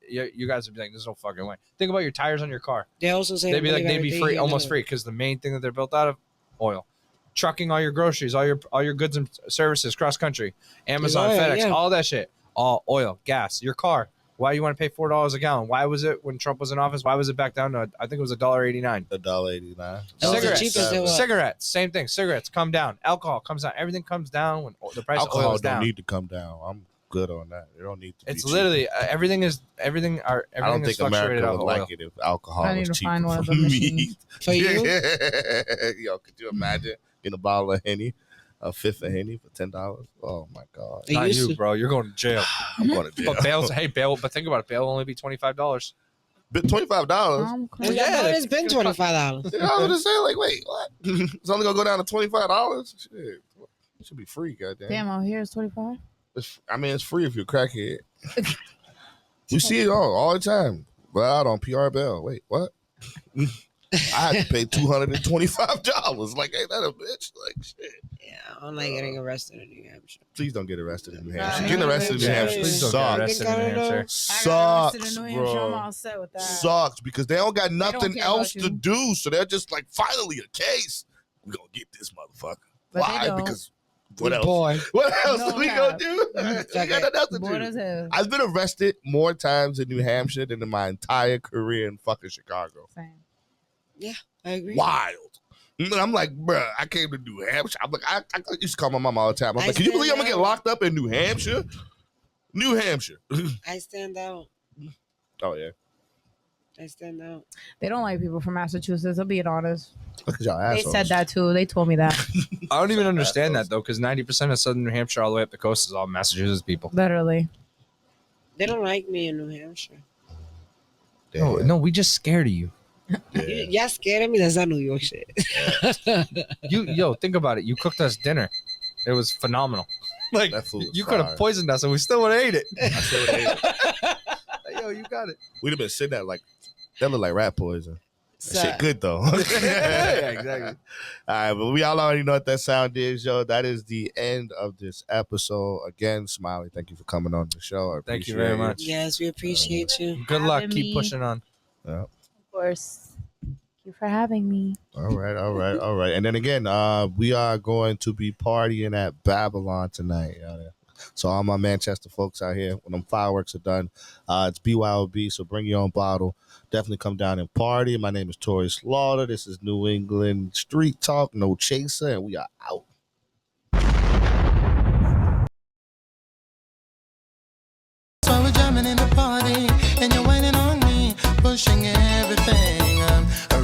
Speaker 2: you guys would be like, there's no fucking way. Think about your tires on your car.
Speaker 3: They also say
Speaker 2: They'd be like, they'd be free, almost
Speaker 3: free.
Speaker 2: free, because the main thing that they're built out of, oil. Trucking all your groceries, all your goods and services cross country, Amazon,
Speaker 3: Oil,
Speaker 2: FedEx,
Speaker 3: yeah.
Speaker 2: all that shit, all oil, gas, your car. Why you want to pay $4 a gallon? Why was it when Trump was in office? Why was it back down to I think it was $1.89?
Speaker 4: $1.89.
Speaker 3: That was the
Speaker 2: Cigarettes.
Speaker 3: cheapest it was.
Speaker 2: Cigarettes, same thing. Cigarettes come down. Alcohol comes down. Everything comes down when the price of
Speaker 4: Alcohol
Speaker 2: oil is
Speaker 4: don't
Speaker 2: down.
Speaker 4: need to come down. I'm good on that. It don't need to.
Speaker 2: It's
Speaker 4: be cheap.
Speaker 2: literally everything is everything.
Speaker 4: I don't
Speaker 2: Is
Speaker 4: think
Speaker 2: fluctuated
Speaker 4: America
Speaker 2: out
Speaker 4: would
Speaker 2: of
Speaker 4: like
Speaker 2: oil.
Speaker 4: it if alcohol
Speaker 5: I need
Speaker 4: was
Speaker 5: to
Speaker 4: cheaper
Speaker 5: find one of
Speaker 4: for
Speaker 5: the
Speaker 4: me.
Speaker 5: machines.
Speaker 3: For you?
Speaker 4: Yo, could you imagine getting a bottle of Henny, a fifth of Henny for $10? Oh my god,
Speaker 3: It
Speaker 2: Not
Speaker 3: used
Speaker 2: you,
Speaker 3: to-
Speaker 2: bro. You're going to jail.
Speaker 4: I'm going to jail.
Speaker 2: But bail. But think about it. Bail will only be $25.
Speaker 4: But $25.
Speaker 5: I'm
Speaker 3: Well,
Speaker 5: crazy.
Speaker 3: yeah, it's been $25.
Speaker 4: Yeah, I was gonna say, like, wait, what? It's only gonna go down to $25. Shit, it should be free, goddamn.
Speaker 5: Damn, out here it's 25.
Speaker 4: It's free if you're a crackhead. We see it all the time. But out on PR Bell. Wait, what? I had to pay $225. Like, ain't that a bitch? Like, shit.
Speaker 3: Yeah, I don't like getting arrested in New Hampshire.
Speaker 4: Please don't get arrested in New
Speaker 5: Nah,
Speaker 4: Hampshire.
Speaker 5: me
Speaker 4: Getting
Speaker 5: neither.
Speaker 4: arrested in New
Speaker 3: Yeah,
Speaker 4: Hampshire
Speaker 2: Please don't get
Speaker 4: sucks.
Speaker 2: arrested in New Hampshire.
Speaker 5: I got
Speaker 4: Sucks,
Speaker 5: arrested in New Hampshire. I'm
Speaker 4: bro.
Speaker 5: all set with that.
Speaker 4: Sucks because they don't got nothing
Speaker 5: care
Speaker 4: else
Speaker 5: about
Speaker 4: to
Speaker 5: you.
Speaker 4: do. So they're just like, finally a case. We're gonna get this motherfucker.
Speaker 5: But
Speaker 4: Why?
Speaker 5: they don't.
Speaker 4: Because what else?
Speaker 3: Boy.
Speaker 4: What else
Speaker 5: No
Speaker 4: we
Speaker 5: cap.
Speaker 4: gonna do? We got nothing else to
Speaker 5: Bored
Speaker 4: do.
Speaker 5: as hell.
Speaker 4: I've been arrested more times in New Hampshire than in my entire career in fucking Chicago.
Speaker 5: Same.
Speaker 3: I agree.
Speaker 4: Wild. And I'm like, bruh, I came to New Hampshire. I'm like, I used to call my mom all the time. I'm
Speaker 3: I
Speaker 4: like, can you
Speaker 3: stand
Speaker 4: believe I'm gonna get
Speaker 3: out.
Speaker 4: locked up in New Hampshire? New Hampshire.
Speaker 3: I stand out.
Speaker 4: Oh yeah.
Speaker 3: I stand out.
Speaker 5: They don't like people from Massachusetts. I'm being honest.
Speaker 4: Look at y'all
Speaker 5: They
Speaker 4: assholes.
Speaker 5: said that too. They told me that.
Speaker 2: I don't even understand that though, because 90% of Southern New Hampshire all the way up the coast is all Massachusetts people.
Speaker 5: Literally.
Speaker 3: They don't like me in New Hampshire.
Speaker 2: No, no, we just scared of you.
Speaker 3: Y'all scared of me? That's not New York shit.
Speaker 2: Yo, think about it. You cooked us dinner. It was phenomenal. Like
Speaker 4: That food was
Speaker 2: you could have
Speaker 4: fire.
Speaker 2: poisoned us and we still would have ate it.
Speaker 4: I still would've ate it.
Speaker 2: Like, yo, you got it.
Speaker 4: We'd have been sitting there like that looked like rat poison. That
Speaker 3: So-
Speaker 4: shit good though.
Speaker 2: Yeah, exactly.
Speaker 4: All right, but we all already know what that sound is, yo. That is the end of this episode. Again, Smiley, thank you for coming on the show. I
Speaker 2: Thank you
Speaker 4: appreciate
Speaker 2: very
Speaker 4: it.
Speaker 2: much.
Speaker 3: Yes, we appreciate you.
Speaker 2: Good luck.
Speaker 5: Having
Speaker 2: Keep
Speaker 5: me.
Speaker 2: pushing on.
Speaker 4: Yeah.
Speaker 5: Of course. Thank you for having me.
Speaker 4: All right. And then again, we are going to be partying at Babylon tonight. So all my Manchester folks out here, when them fireworks are done, it's BYOB, so bring your own bottle. Definitely come down and party. My name is Tori Slaughter. This is New England Street Talk, no chaser, and we are out.
Speaker 6: So we're jamming in the party, and you're whining on me, pushing everything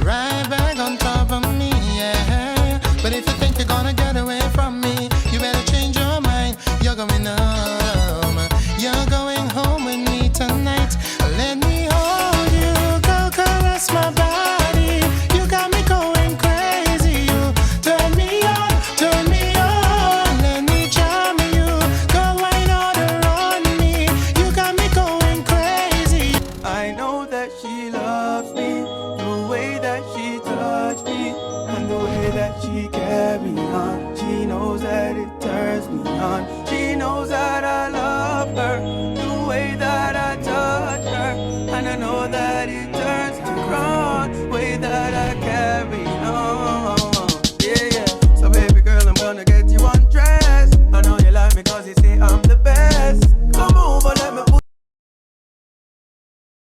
Speaker 6: right back on top of me, yeah. But if you think you're gonna get away from me, you better change your mind. You're going home. You're going home with me tonight. Let me hold you, go caress my body. You got me going crazy. You turn me on, turn me on. Let me charm you, go wine order on me. You got me going crazy. I know that she loves me, the way that she touched me, and the way that she carry on. She knows that it turns me on.